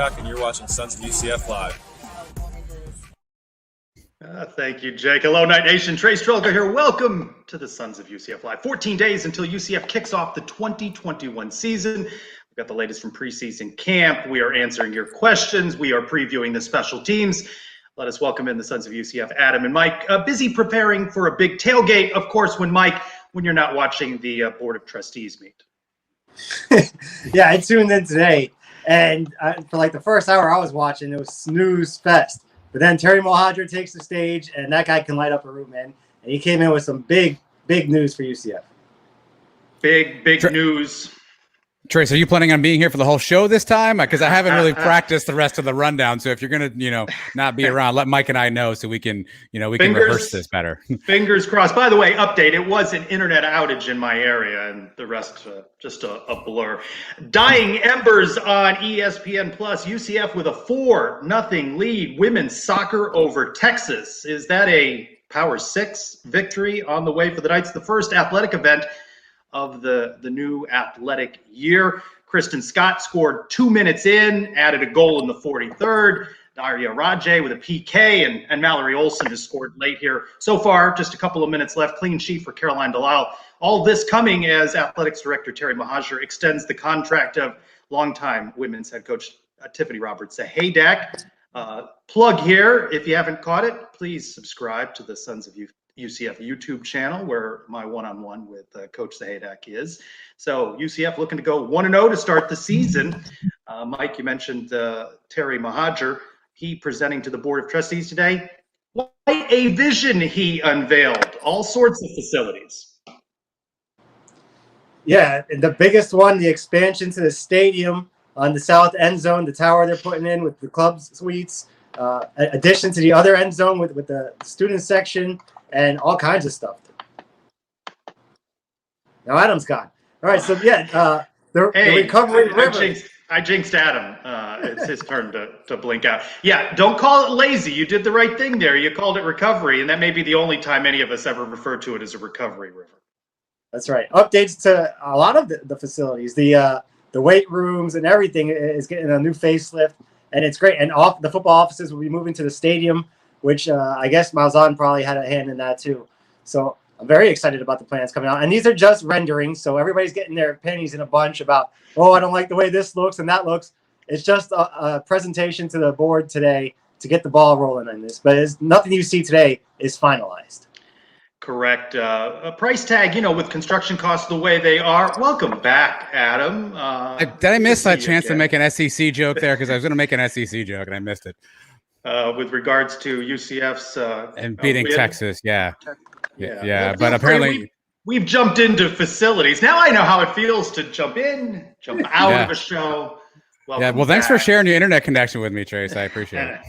Babcock, and you're watching Sons of UCF Live. Thank you, Jake. Hello, Night Nation. Trey Strelka here. Welcome to the Sons of UCF Live. 14 days until UCF kicks off the 2021 season. We've got the latest from preseason camp. We are answering your questions. We are previewing the special teams. Let us welcome in the Sons of UCF, Adam and Mike. Busy preparing for a big tailgate, of course, when you're not watching the Board of Trustees meet. Yeah, I tuned in today, and for like the first hour I was watching, it was snooze fest. But then Terry Malzahn takes the stage, and that guy can light up a room, man. And he came in with some big news for UCF. Big news. Trace, are you planning on being here for the whole show this time? Because I haven't really practiced the rest of the rundown. So if you're going to, not be around, let Mike and I know so we can, can rehearse this better. Fingers crossed. By the way, update, it was an internet outage in my area and the rest just a blur. Dying embers on ESPN Plus. UCF with a 4-0 lead. Women's soccer over Texas. Is that a Power 6 victory on the way for the Knights? The first athletic event of the new athletic year. Kristen Scott scored 2 minutes in, added a goal in the 43rd. Daria Rajay with a PK, and Mallory Olsen has scored late here. So far, just a couple of minutes left. Clean sheet for Caroline Delisle. All this coming as Athletics Director Terry Malzahn extends the contract of longtime women's head coach Tiffany Roberts-Haydack. Plug here, if you haven't caught it, please subscribe to the Sons of UCF YouTube channel where my one-on-one with Coach Haydack is. So UCF looking to go 1-0 to start the season. Mike, you mentioned Terry Malzahn. He presenting to the Board of Trustees today. What a vision he unveiled. All sorts of facilities. Yeah, and the biggest one, the expansion to the stadium on the south end zone, the tower they're putting in with the club suites, addition to the other end zone with the student section, and all kinds of stuff. Now Adam's gone. All right, so the recovery river. I jinxed Adam. It's his turn to blink out. Yeah, don't call it lazy. You did the right thing there. You called it recovery, and that may be the only time any of us ever refer to it as a recovery river. That's right. Updates to a lot of the facilities. The weight rooms and everything is getting a new facelift, and it's great. And the football offices will be moving to the stadium, which I guess Malzahn probably had a hand in that too. So I'm very excited about the plans coming out. And these are just renderings, so everybody's getting their pennies in a bunch about, I don't like the way this looks and that looks. It's just a presentation to the board today to get the ball rolling on this. But nothing you see today is finalized. Correct. A price tag, with construction costs the way they are. Welcome back, Adam. Did I miss that chance to make an SEC joke there? Because I was going to make an SEC joke and I missed it. With regards to UCF's and beating win. Texas, yeah. Well, but apparently we've jumped into facilities. Now I know how it feels to jump out of a show. Well, thanks for sharing your internet connection with me, Trace. I appreciate it.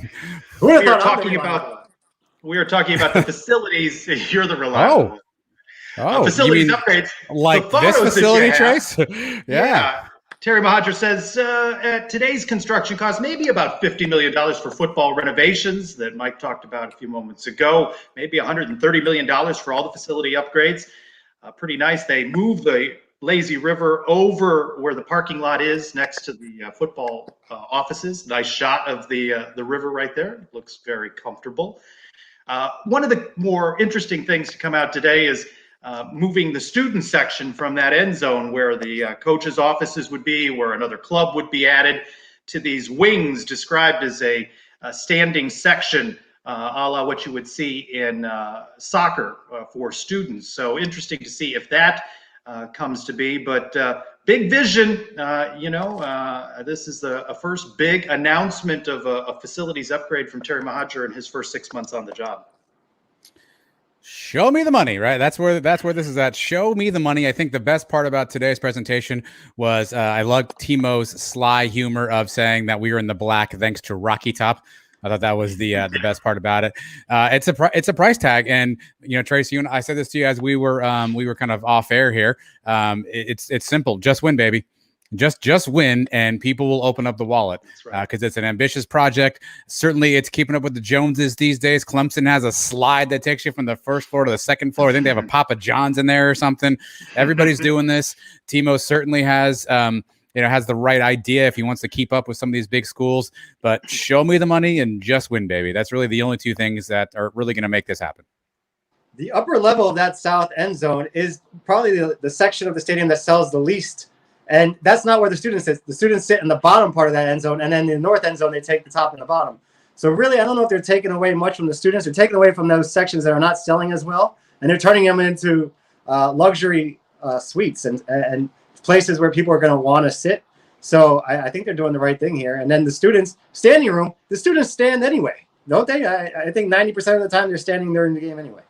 We are talking about the facilities. You're the reliable. Facilities upgrades. Like this facility, Trace? Yeah. Terry Malzahn says at today's construction cost, maybe about $50 million for football renovations that Mike talked about a few moments ago, maybe $130 million for all the facility upgrades. Pretty nice. They moved the lazy river over where the parking lot is next to the football offices. Nice shot of the river right there. Looks very comfortable. One of the more interesting things to come out today is moving the student section from that end zone where the coaches' offices would be, where another club would be added, to these wings described as a standing section, a la what you would see in soccer for students. So interesting to see if that comes to be. But big vision, this is a first big announcement of a facilities upgrade from Terry Malzahn in his first 6 months on the job. Show me the money, right? That's where this is at. Show me the money. I think the best part about today's presentation was I loved Timo's sly humor of saying that we were in the black thanks to Rocky Top. I thought that was the best part about it. It's a price tag, and Tracy, I said this to you as we were kind of off air here. It's simple. Just win, baby. Just win, and people will open up the wallet because it's an ambitious project. Certainly, it's keeping up with the Joneses these days. Clemson has a slide that takes you from the first floor to the second floor. I think they have a Papa John's in there or something. Everybody's doing this. Timo certainly has has the right idea if he wants to keep up with some of these big schools. But show me the money and just win, baby. That's really the only two things that are really going to make this happen. The upper level of that south end zone is probably the section of the stadium that sells the least. And that's not where the students sit. The students sit in the bottom part of that end zone. And then in the north end zone, they take the top and the bottom. So really, I don't know if they're taking away much from the students. They're taking away from those sections that are not selling as well. And they're turning them into luxury suites and places where people are going to want to sit. So I think they're doing the right thing here. And then the students, standing room, the students stand anyway, don't they? I think 90% of the time they're standing during the game anyway.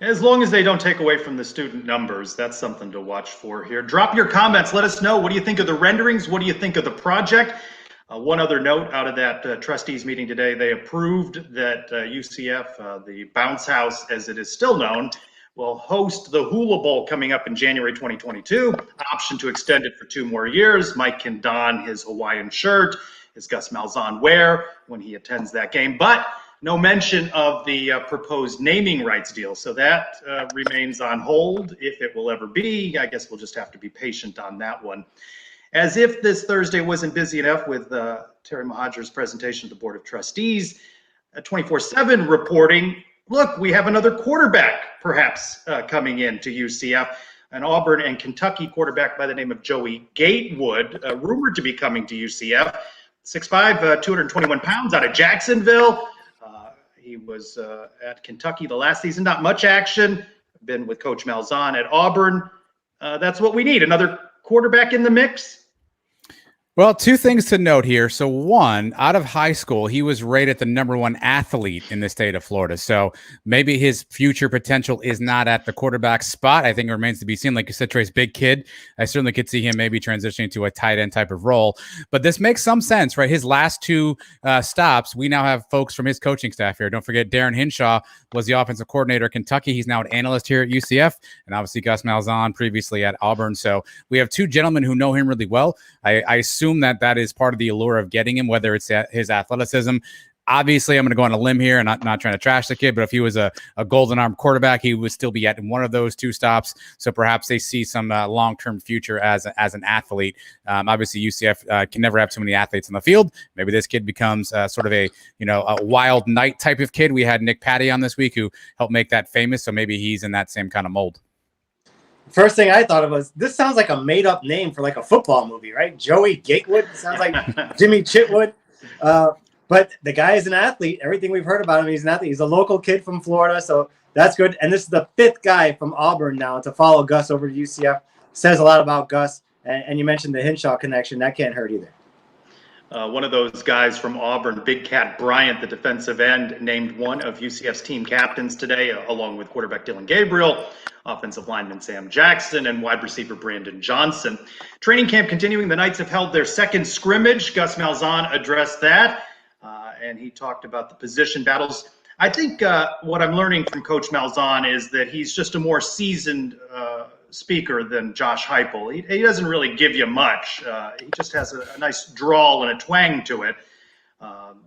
As long as they don't take away from the student numbers, that's something to watch for here. Drop your comments. Let us know. What do you think of the renderings? What do you think of the project? One other note out of that trustees meeting today, they approved that UCF, the Bounce House, as it is still known, will host the Hula Bowl coming up in January 2022. Option to extend it for 2 more years. Mike can don his Hawaiian shirt, his Gus Malzahn wear when he attends that game. But no mention of the proposed naming rights deal. So that remains on hold. If it will ever be, I guess we'll just have to be patient on that one. As if this Thursday wasn't busy enough with Terry Mohajir's presentation to the Board of Trustees, 24/7 reporting, look, we have another quarterback perhaps coming in to UCF. An Auburn and Kentucky quarterback by the name of Joey Gatewood, rumored to be coming to UCF. 6'5", 221 pounds, out of Jacksonville. He was at Kentucky the last season. Not much action. Been with Coach Malzahn at Auburn. That's what we need. Another quarterback in the mix. Well, 2 things to note here. So 1, out of high school, he was rated the #1 athlete in the state of Florida. So maybe his future potential is not at the quarterback spot. I think it remains to be seen. Like you said, Trey's big kid. I certainly could see him maybe transitioning to a tight end type of role. But this makes some sense, right? His last 2 stops, we now have folks from his coaching staff here. Don't forget, Darren Hinshaw was the offensive coordinator at Kentucky. He's now an analyst here at UCF. And obviously Gus Malzahn previously at Auburn. So we have 2 gentlemen who know him really well. I assume that is part of the allure of getting him, whether it's his athleticism. Obviously, I'm going to go on a limb here and not trying to trash the kid, but if he was a golden arm quarterback, he would still be at one of those 2 stops. So perhaps they see some long-term future as an athlete. Obviously, UCF can never have too many athletes in the field. Maybe this kid becomes sort of a wild knight type of kid. We had Nick Patty on this week who helped make that famous. So maybe he's in that same kind of mold. First thing I thought of was, this sounds like a made-up name for like a football movie, right? Joey Gatewood sounds like Jimmy Chitwood. But the guy is an athlete. Everything we've heard about him, he's an athlete. He's a local kid from Florida, so that's good. And this is the 5th guy from Auburn now to follow Gus over to UCF. Says a lot about Gus. And you mentioned the Hinshaw connection. That can't hurt either. One of those guys from Auburn, Big Cat Bryant, the defensive end, named one of UCF's team captains today, along with quarterback Dylan Gabriel, offensive lineman Sam Jackson, and wide receiver Brandon Johnson. Training camp continuing. The Knights have held their 2nd scrimmage. Gus Malzahn addressed that, and he talked about the position battles. I think what I'm learning from Coach Malzahn is that he's just a more seasoned speaker than Josh Heupel. He doesn't really give you much. He just has a nice drawl and a twang to it.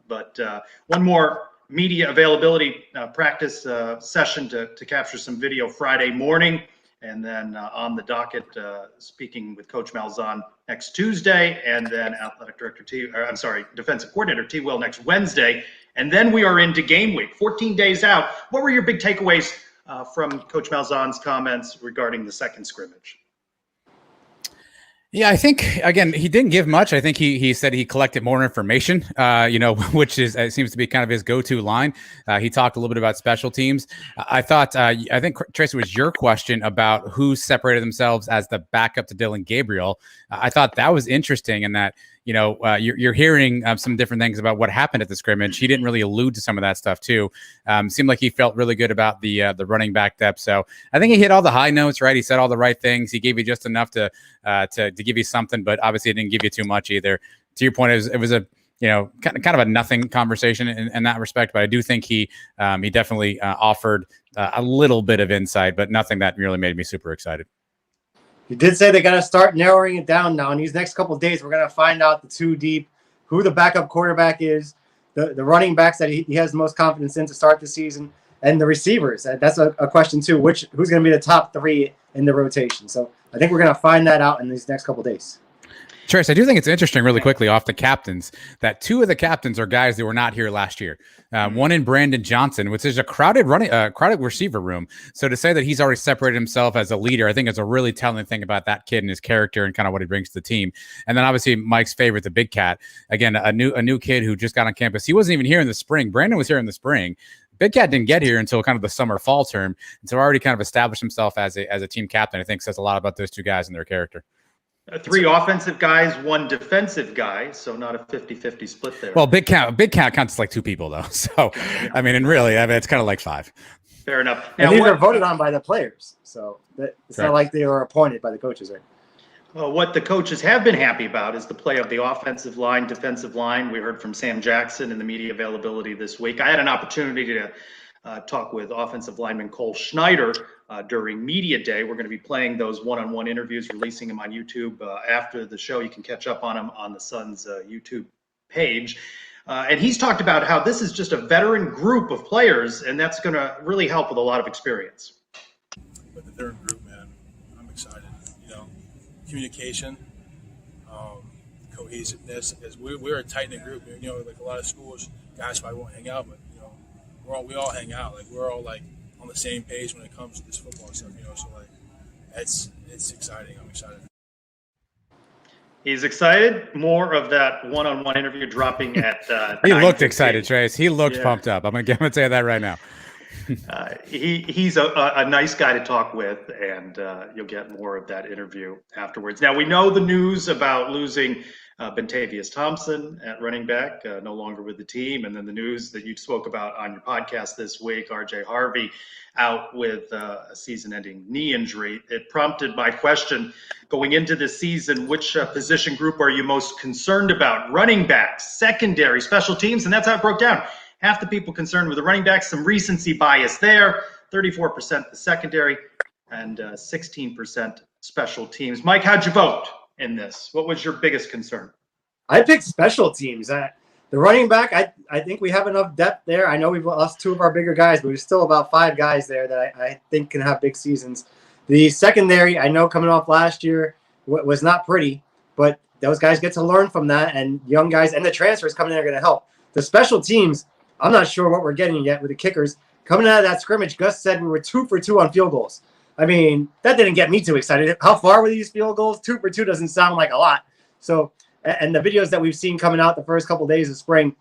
But one more media availability practice session to capture some video Friday morning. And then on the docket, speaking with Coach Malzahn next Tuesday, and then athletic director defensive coordinator T. Will next Wednesday. And then we are into game week, 14 days out. What were your big takeaways from Coach Malzahn's comments regarding the 2nd scrimmage? Yeah, I think, again, he didn't give much. I think he said he collected more information, which seems to be kind of his go-to line. He talked a little bit about special teams. I think, Tracy, was your question about who separated themselves as the backup to Dylan Gabriel. I thought that was interesting in that, you're hearing some different things about what happened at the scrimmage. He didn't really allude to some of that stuff too. Seemed like he felt really good about the running back depth. So I think he hit all the high notes, right? He said all the right things. He gave you just enough to give you something, but obviously it didn't give you too much either. To your point, it was a kind of a nothing conversation in that respect. But I do think he definitely offered a little bit of insight, but nothing that really made me super excited. He did say they got to start narrowing it down now. In these next couple of days, we're going to find out the 2 deep, who the backup quarterback is, the running backs that he has the most confidence in to start the season, and the receivers. That's a question too. Who's going to be the top 3 in the rotation? So I think we're going to find that out in these next couple of days. Trace, I do think it's interesting really quickly off the captains that two of the captains are guys that were not here last year. One in Brandon Johnson, which is a crowded receiver room. So to say that he's already separated himself as a leader, I think is a really telling thing about that kid and his character and kind of what he brings to the team. And then obviously Mike's favorite, the big cat, again, a new kid who just got on campus. He wasn't even here in the spring. Brandon was here in the spring. Big Cat didn't get here until kind of the summer fall term. And so already kind of established himself as a team captain. I think says a lot about those two guys and their character. 3 offensive guys, 1 defensive guy, so not a 50-50 split there. Well, Big Cat counts like 2 people though. So I mean, and really, it's kind of like 5. Fair enough. Now, and these are voted on by the players, so it's not like they were appointed by the coaches, right? Well, what the coaches have been happy about is the play of the offensive line, defensive line. We heard from Sam Jackson in the media availability this week. I had an opportunity to talk with offensive lineman Cole Schneider during media day. We're going to be playing those one-on-one interviews, releasing them on YouTube after the show. You can catch up on them on the Suns YouTube page. And he's talked about how this is just a veteran group of players, and that's going to really help with a lot of experience. With the third group, man, I'm excited. Communication, cohesiveness, because we're a tight-knit group. Like a lot of schools, guys probably won't hang out, but we all hang out. Like we're all like on the same page when it comes to this football stuff. So like it's exciting. I'm excited. He's excited. More of that one-on-one interview dropping at. He looked excited, Trace. He looked pumped up. I'm gonna tell you that right now. He's a nice guy to talk with, and you'll get more of that interview afterwards. Now, we know the news about losing Bentavious Thompson at running back, no longer with the team, and then the news that you spoke about on your podcast this week, R.J. Harvey out with a season-ending knee injury. It prompted my question going into this season, which position group are you most concerned about? Running backs, secondary, special teams, and that's how it broke down. Half the people concerned with the running backs, some recency bias there, 34% the secondary, and 16% special teams. Mike, how'd you vote in this? What was your biggest concern? I picked special teams. The running back, I think we have enough depth there. I know we've lost 2 of our bigger guys, but there's still about 5 guys there that I think can have big seasons. The secondary, I know coming off last year was not pretty, but those guys get to learn from that, and young guys and the transfers coming in are going to help. The special teams, I'm not sure what we're getting yet with the kickers. Coming out of that scrimmage, Gus said we were 2 for 2 on field goals. I mean, that didn't get me too excited. How far were these field goals? 2 for 2 doesn't sound like a lot. So, and the videos that we've seen coming out the first couple of days of spring,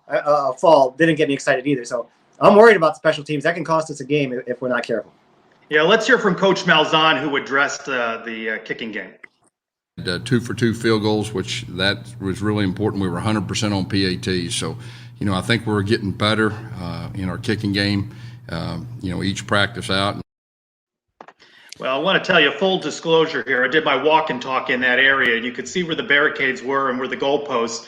fall, didn't get me excited either. So I'm worried about special teams. That can cost us a game if we're not careful. Yeah, let's hear from Coach Malzahn, who addressed the kicking game. 2 for 2 field goals, which that was really important. We were 100% on PATs. So, I think we're getting better in our kicking game, each practice out. Well, I want to tell you, full disclosure here, I did my walk and talk in that area, and you could see where the barricades were and where the goalposts.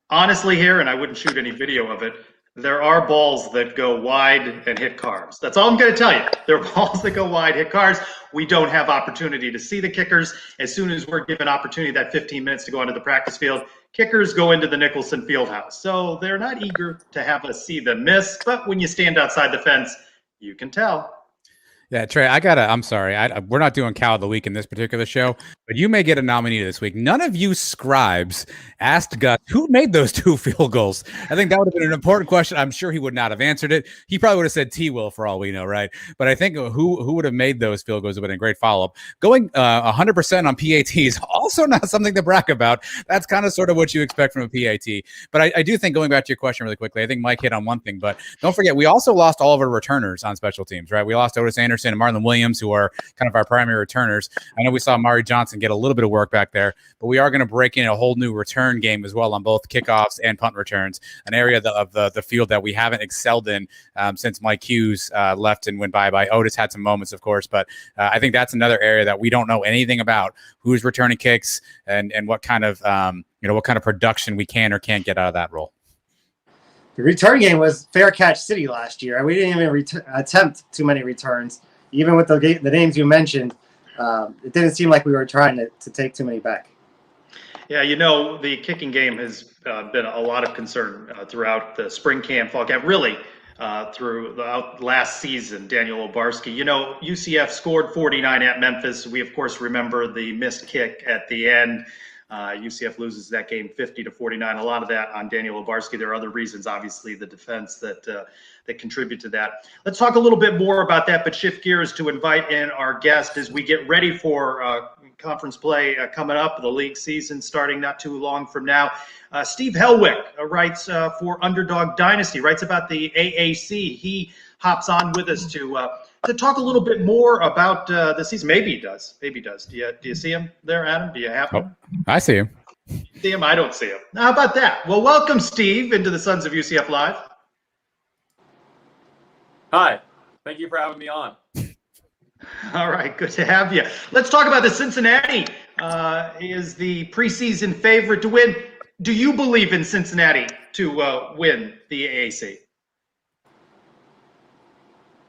Honestly here, and I wouldn't shoot any video of it, there are balls that go wide and hit cars. That's all I'm going to tell you. There are balls that go wide, hit cars. We don't have opportunity to see the kickers. As soon as we're given opportunity, that 15 minutes to go onto the practice field, kickers go into the Nicholson Fieldhouse. So they're not eager to have us see them miss, but when you stand outside the fence, you can tell. Yeah, Trey, I'm sorry. We're not doing Cow of the Week in this particular show, but you may get a nominee this week. None of you scribes asked Gus who made those 2 field goals. I think that would have been an important question. I'm sure he would not have answered it. He probably would have said T-Will for all we know, right? But I think who would have made those field goals would have been a great follow-up. Going 100% on PATs, also not something to brag about. That's kind of sort of what you expect from a PAT. But I do think, going back to your question really quickly, I think Mike hit on one thing, but don't forget, we also lost all of our returners on special teams, right? We lost Otis Anderson and Marlon Williams, who are kind of our primary returners. I know we saw Mari Johnson get a little bit of work back there, but we are going to break in a whole new return game as well on both kickoffs and punt returns, an area of the field that we haven't excelled in since Mike Hughes left and went bye-bye. Otis had some moments, of course, but I think that's another area that we don't know anything about, who's returning kicks and what kind of what kind of production we can or can't get out of that role. The return game was fair catch city last year. We didn't even attempt too many returns. Even with the names you mentioned, it didn't seem like we were trying to take too many back. Yeah, the kicking game has been a lot of concern throughout the spring camp, fall camp, really throughout last season. Daniel Obarski, UCF scored 49 at Memphis. We, of course, remember the missed kick at the end. UCF loses that game 50-49. A lot of that on Daniel Obarski. There are other reasons, obviously, the defense that contribute to that. Let's talk a little bit more about that, but shift gears to invite in our guest as we get ready for conference play coming up, the league season starting not too long from now. Steve Hellwick writes for Underdog Dynasty, writes about the AAC. He hops on with us to talk a little bit more about the season. Maybe he does. Maybe he does. Do you see him there, Adam? Do you have him? Oh, I see him. See him? I don't see him. How about that? Well, welcome, Steve, into the Sons of UCF Live. Hi. Thank you for having me on. All right, good to have you. Let's talk about the Cincinnati. Is the preseason favorite to win. Do you believe in Cincinnati to win the AAC?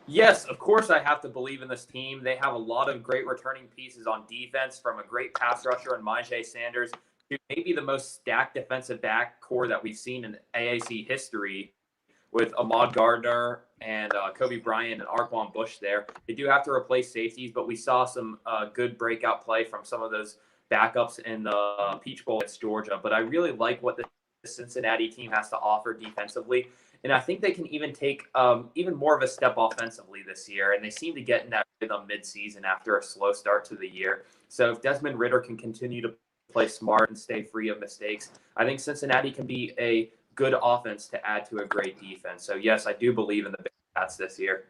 Yes, of course I have to believe in this team. They have a lot of great returning pieces on defense, from a great pass rusher in Myjai Sanders to maybe the most stacked defensive back core that we've seen in AAC history, with Ahmad Gardner and Kobe Bryant and Arquan Bush there. They do have to replace safeties, but we saw some good breakout play from some of those backups in the Peach Bowl against Georgia. But I really like what the Cincinnati team has to offer defensively. And I think they can even take even more of a step offensively this year. And they seem to get in that rhythm mid-season after a slow start to the year. So if Desmond Ridder can continue to play smart and stay free of mistakes, I think Cincinnati can be a good offense to add to a great defense. So yes, I do believe in the Big Cats this year.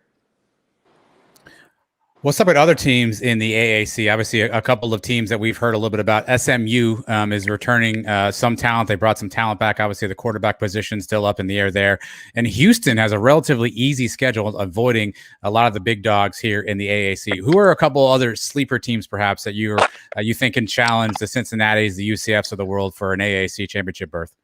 What's up with other teams in the AAC? Obviously, a couple of teams that we've heard a little bit about. SMU is returning some talent. They brought some talent back. Obviously, the quarterback position still up in the air there. And Houston has a relatively easy schedule, avoiding a lot of the big dogs here in the AAC. Who are a couple other sleeper teams, perhaps, that you think can challenge the Cincinnatis, the UCFs of the world for an AAC championship berth?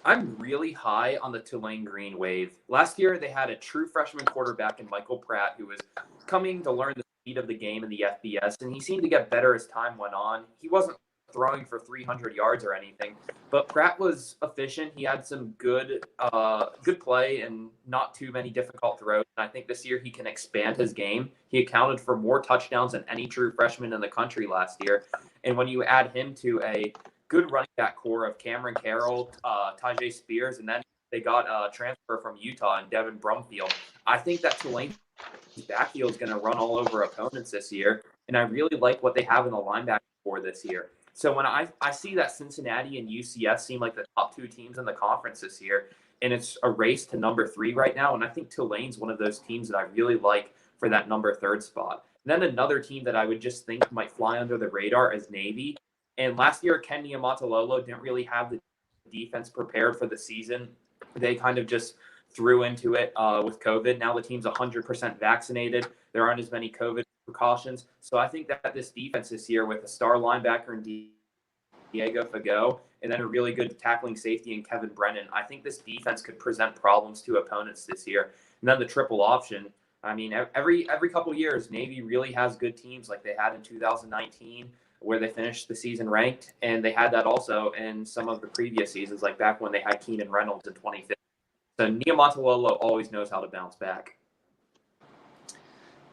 I'm really high on the Tulane Green wave. Last year, they had a true freshman quarterback in Michael Pratt, who was coming to learn the speed of the game in the FBS, and he seemed to get better as time went on. He wasn't throwing for 300 yards or anything, but Pratt was efficient. He had some good play and not too many difficult throws. And I think this year he can expand his game. He accounted for more touchdowns than any true freshman in the country last year. And when you add him to a good running back core of Cameron Carroll, Tajay Spears, and then they got a transfer from Utah and Devin Brumfield. I think that Tulane's backfield is going to run all over opponents this year, and I really like what they have in the linebacker core this year. So when I see that Cincinnati and UCF seem like the top two teams in the conference this year, and it's a race to number 3 right now, and I think Tulane's one of those teams that I really like for that number 3 spot. And then another team that I would just think might fly under the radar is Navy. And last year, Ken Niumatalolo didn't really have the defense prepared for the season. They kind of just threw into it with COVID. Now the team's 100% vaccinated. There aren't as many COVID precautions. So I think that this defense this year, with a star linebacker in Diego Fago and then a really good tackling safety in Kevin Brennan, I think this defense could present problems to opponents this year. And then the triple option. I mean, every couple of years, Navy really has good teams like they had in 2019, where they finished the season ranked, and they had that also in some of the previous seasons, like back when they had Keenan Reynolds in 2015. So Niumatalolo always knows how to bounce back.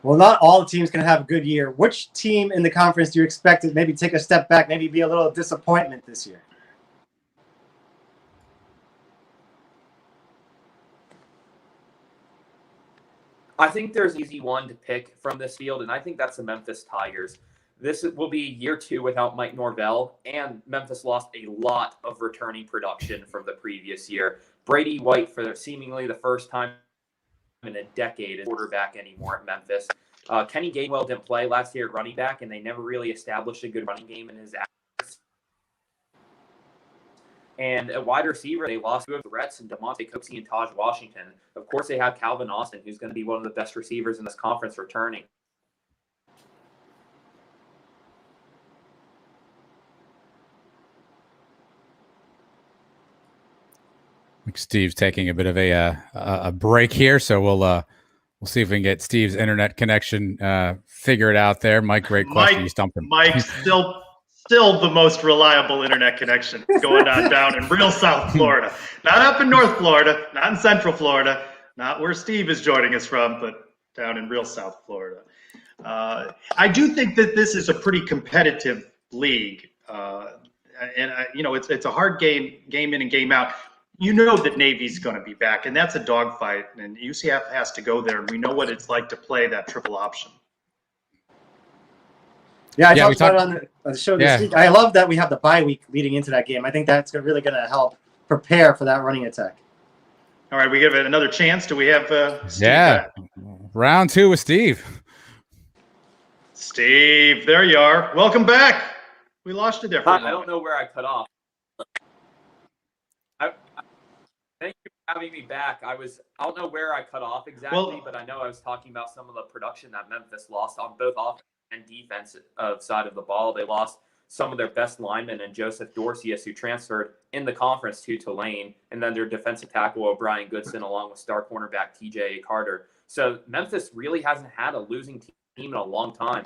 Well, not all teams can have a good year. Which team in the conference do you expect to maybe take a step back, maybe be a little disappointment this year? I think there's an easy one to pick from this field, and I think that's the Memphis Tigers. This will be year 2 without Mike Norvell, and Memphis lost a lot of returning production from the previous year. Brady White, for seemingly the first time in a decade, is quarterback anymore at Memphis. Kenny Gainwell didn't play last year at running back, and they never really established a good running game in his absence. And at wide receiver, they lost 2 of the threats in DeMonte Coxie and Taj Washington. Of course, they have Calvin Austin, who's going to be one of the best receivers in this conference returning. Steve's taking a bit of a break here, so we'll see if we can get Steve's internet connection figured out there. Mike, great question. You stumped him. Mike's still the most reliable internet connection going on down in real South Florida. Not up in North Florida, not in Central Florida, not where Steve is joining us from, but down in real South Florida. I do think that this is a pretty competitive league, and it's a hard game in and game out. You know that Navy's going to be back, and that's a dogfight, and UCF has to go there, and we know what it's like to play that triple option. Yeah, I talked about it on the show this week. I love that we have the bye week leading into that game. I think that's really going to help prepare for that running attack. All right, we give it another chance. Do we have Steve? Yeah, round 2 with Steve. Steve, there you are. Welcome back. We lost you there for a moment. I don't know where I cut off. Thank you for having me back. I don't know where I cut off exactly, but I know I was talking about some of the production that Memphis lost on both offense and defensive side of the ball. They lost some of their best linemen and Joseph Dorcius, who transferred in the conference to Tulane, and then their defensive tackle O'Brien Goodson, along with star cornerback TJ Carter. So Memphis really hasn't had a losing team in a long time.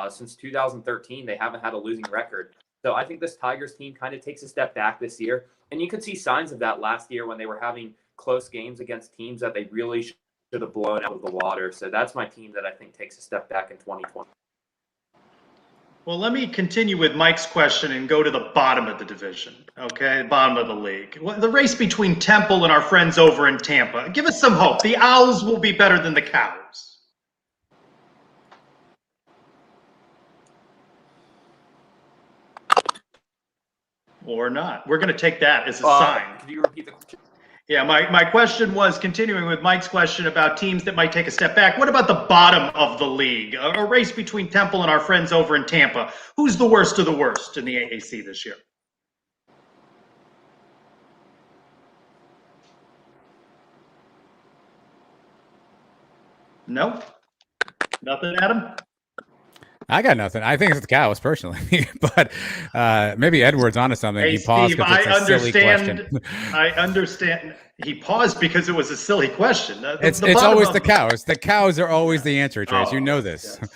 Since 2013, they haven't had a losing record. So I think this Tigers team kind of takes a step back this year. And you could see signs of that last year when they were having close games against teams that they really should have blown out of the water. So that's my team that I think takes a step back in 2020. Well, let me continue with Mike's question and go to the bottom of the division, okay? Bottom of the league. The race between Temple and our friends over in Tampa. Give us some hope. The Owls will be better than the Cows. Or not. We're going to take that as a sign. Could you repeat the question? Yeah, my question was, continuing with Mike's question about teams that might take a step back, what about the bottom of the league? A race between Temple and our friends over in Tampa. Who's the worst of the worst in the AAC this year? No? Nothing, Adam? I got nothing. I think it's the Cows personally, but maybe Edward's onto something. Hey, he paused Steve, because it's a silly question. I understand. He paused because it was a silly question. It's always the Cows. The Cows are always the answer, Trace. You know this. Yes.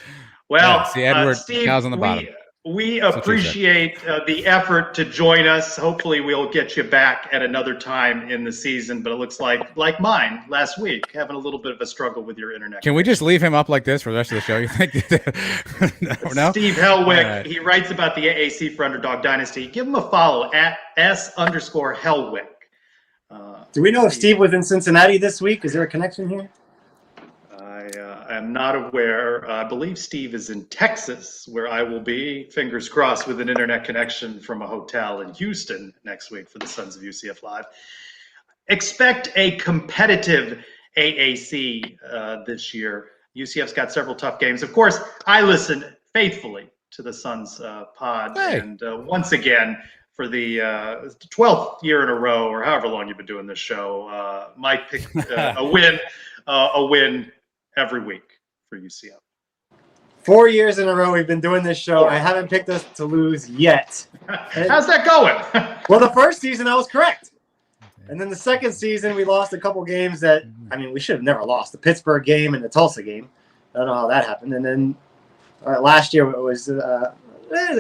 Well, see, Edward, Steve, Cows on the bottom. We appreciate the effort to join us. Hopefully, we'll get you back at another time in the season. But it looks like mine last week, having a little bit of a struggle with your internet. Can we just leave him up like this for the rest of the show? You think? No? Steve Hellwick, he writes about the AAC for Underdog Dynasty. Give him a follow at @S_Hellwick. Do we know if Steve was in Cincinnati this week? Is there a connection here? I am not aware. I believe Steve is in Texas, where I will be, fingers crossed, with an internet connection from a hotel in Houston next week for the Sons of UCF Live. Expect a competitive AAC this year. UCF's got several tough games. Of course, I listen faithfully to the Sons pod. Hey. And once again, for the 12th year in a row, or however long you've been doing this show, Mike picked a win every week for UCF. 4 years in a row we've been doing this show. I haven't picked us to lose yet. How's that going? Well, the first season I was correct. And then the second season we lost a couple games that, we should have never lost. The Pittsburgh game and the Tulsa game. I don't know how that happened. And then last year it was a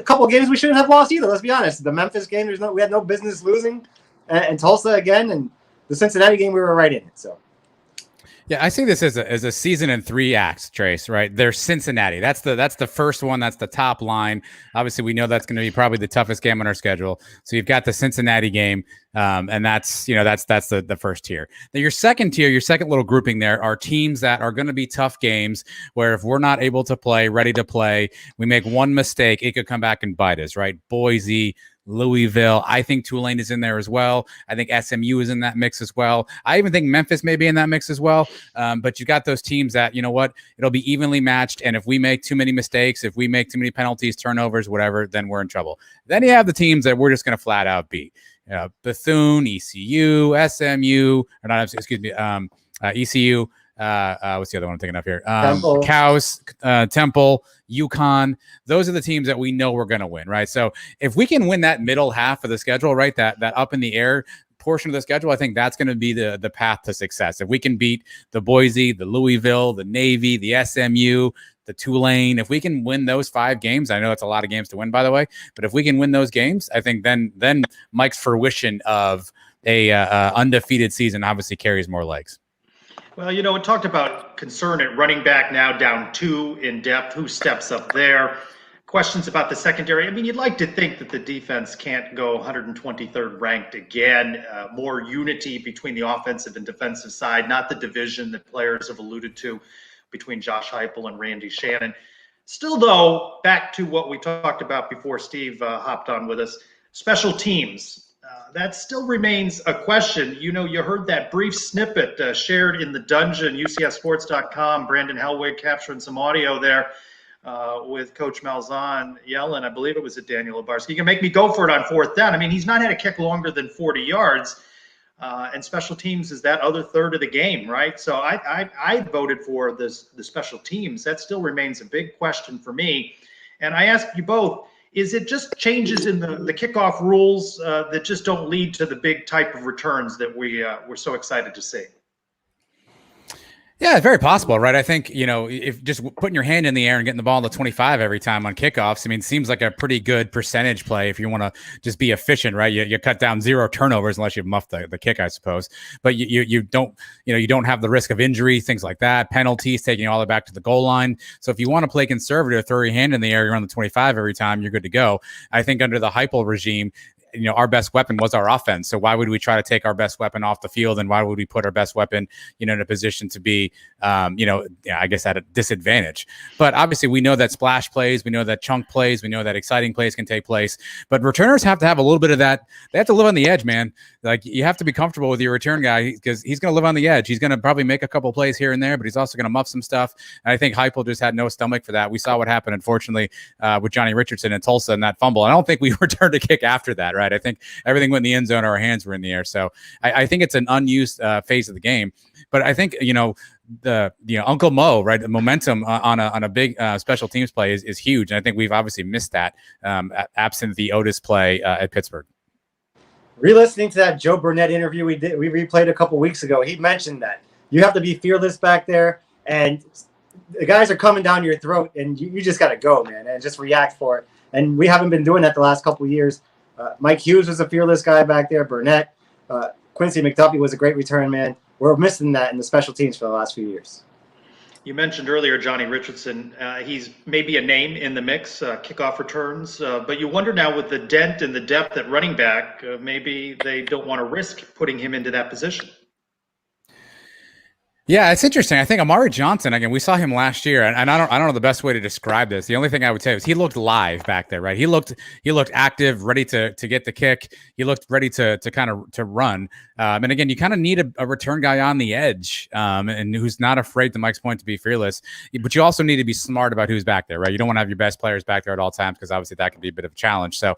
couple games we shouldn't have lost either, let's be honest. The Memphis game, we had no business losing. And Tulsa again, and the Cincinnati game, we were right in it. So. Yeah, I see this as a season in 3 acts, Trace, right? There's Cincinnati. That's the first one. That's the top line. Obviously, we know that's going to be probably the toughest game on our schedule. So you've got the Cincinnati game, and that's the first tier. Then your second tier, your second little grouping there are teams that are going to be tough games where if we're not able to play, ready to play, we make one mistake, it could come back and bite us, right? Boise, Louisville. I think Tulane is in there as well. I think SMU is in that mix as well. I even think Memphis may be in that mix as well. But you got those teams that, you know what, it'll be evenly matched. And if we make too many mistakes, if we make too many penalties, turnovers, whatever, then we're in trouble. Then you have the teams that we're just going to flat out beat. Bethune, ECU, SMU, or not, excuse me, ECU. What's the other one I'm thinking of here? Cows, Temple, UConn. Those are the teams that we know we're going to win, right? So if we can win that middle half of the schedule, right, that up in the air portion of the schedule, I think that's going to be the path to success. If we can beat the Boise, the Louisville, the Navy, the SMU, the Tulane, if we can win those 5 games, I know it's a lot of games to win, by the way, but if we can win those games, I think then Mike's fruition of a undefeated season obviously carries more legs. Well, it talked about concern at running back now down 2 in depth. Who steps up there? Questions about the secondary. I mean, you'd like to think that the defense can't go 123rd ranked again. More unity between the offensive and defensive side, not the division that players have alluded to between Josh Heupel and Randy Shannon. Still, though, back to what we talked about before Steve hopped on with us, special teams. That still remains a question. You heard that brief snippet shared in the dungeon, UCFsports.com. Brandon Hellwick capturing some audio there with Coach Malzahn yelling, I believe it was at Daniel Obarski, you can make me go for it on 4th down. I mean, he's not had a kick longer than 40 yards. And special teams is that other third of the game, right? So I voted for the special teams. That still remains a big question for me. And I ask you both, is it just changes in the kickoff rules that just don't lead to the big type of returns that we're so excited to see? Yeah, very possible, right? I think, if just putting your hand in the air and getting the ball in the 25 every time on kickoffs, I mean, seems like a pretty good percentage play if you want to just be efficient, right? You cut down 0 turnovers unless you muff the kick, I suppose. But you don't, you don't have the risk of injury, things like that, penalties, taking you all the way back to the goal line. So if you want to play conservative, throw your hand in the air, you're on the 25 every time, you're good to go. I think under the Heupel regime, our best weapon was our offense. So why would we try to take our best weapon off the field? And why would we put our best weapon, in a position to be, I guess at a disadvantage? But obviously we know that splash plays, we know that chunk plays, we know that exciting plays can take place, but returners have to have a little bit of that. They have to live on the edge, man. Like, you have to be comfortable with your return guy because he's going to live on the edge. He's going to probably make a couple plays here and there, but he's also going to muff some stuff. And I think Heupel just had no stomach for that. We saw what happened, unfortunately, with Johnny Richardson in Tulsa and that fumble. And I don't think we returned a kick after that, right? I think everything went in the end zone, our hands were in the air. So I think it's an unused phase of the game. But I think, the Uncle Mo, right? The momentum on a big special teams play is huge. And I think we've obviously missed that absent the Otis play at Pittsburgh. Re-listening to that Joe Burnett interview we replayed a couple weeks ago, he mentioned that you have to be fearless back there, and the guys are coming down your throat, and you just got to go, man, and just react for it. And we haven't been doing that the last couple of years. Mike Hughes was a fearless guy back there. Burnett, Quincy McDuffie was a great return man. We're missing that in the special teams for the last few years. You mentioned earlier Johnny Richardson. He's maybe a name in the mix, kickoff returns, but you wonder now with the dent and the depth at running back, maybe they don't want to risk putting him into that position. Yeah, it's interesting. I think Amari Johnson, again, we saw him last year, and I don't know the best way to describe this. The only thing I would say is he looked live back there, right? He looked active, ready to get the kick. He looked ready to kind of to run. And again, you kind of need a return guy on the edge, and who's not afraid, to Mike's point, to be fearless. But you also need to be smart about who's back there, right? You don't want to have your best players back there at all times because obviously that can be a bit of a challenge. So,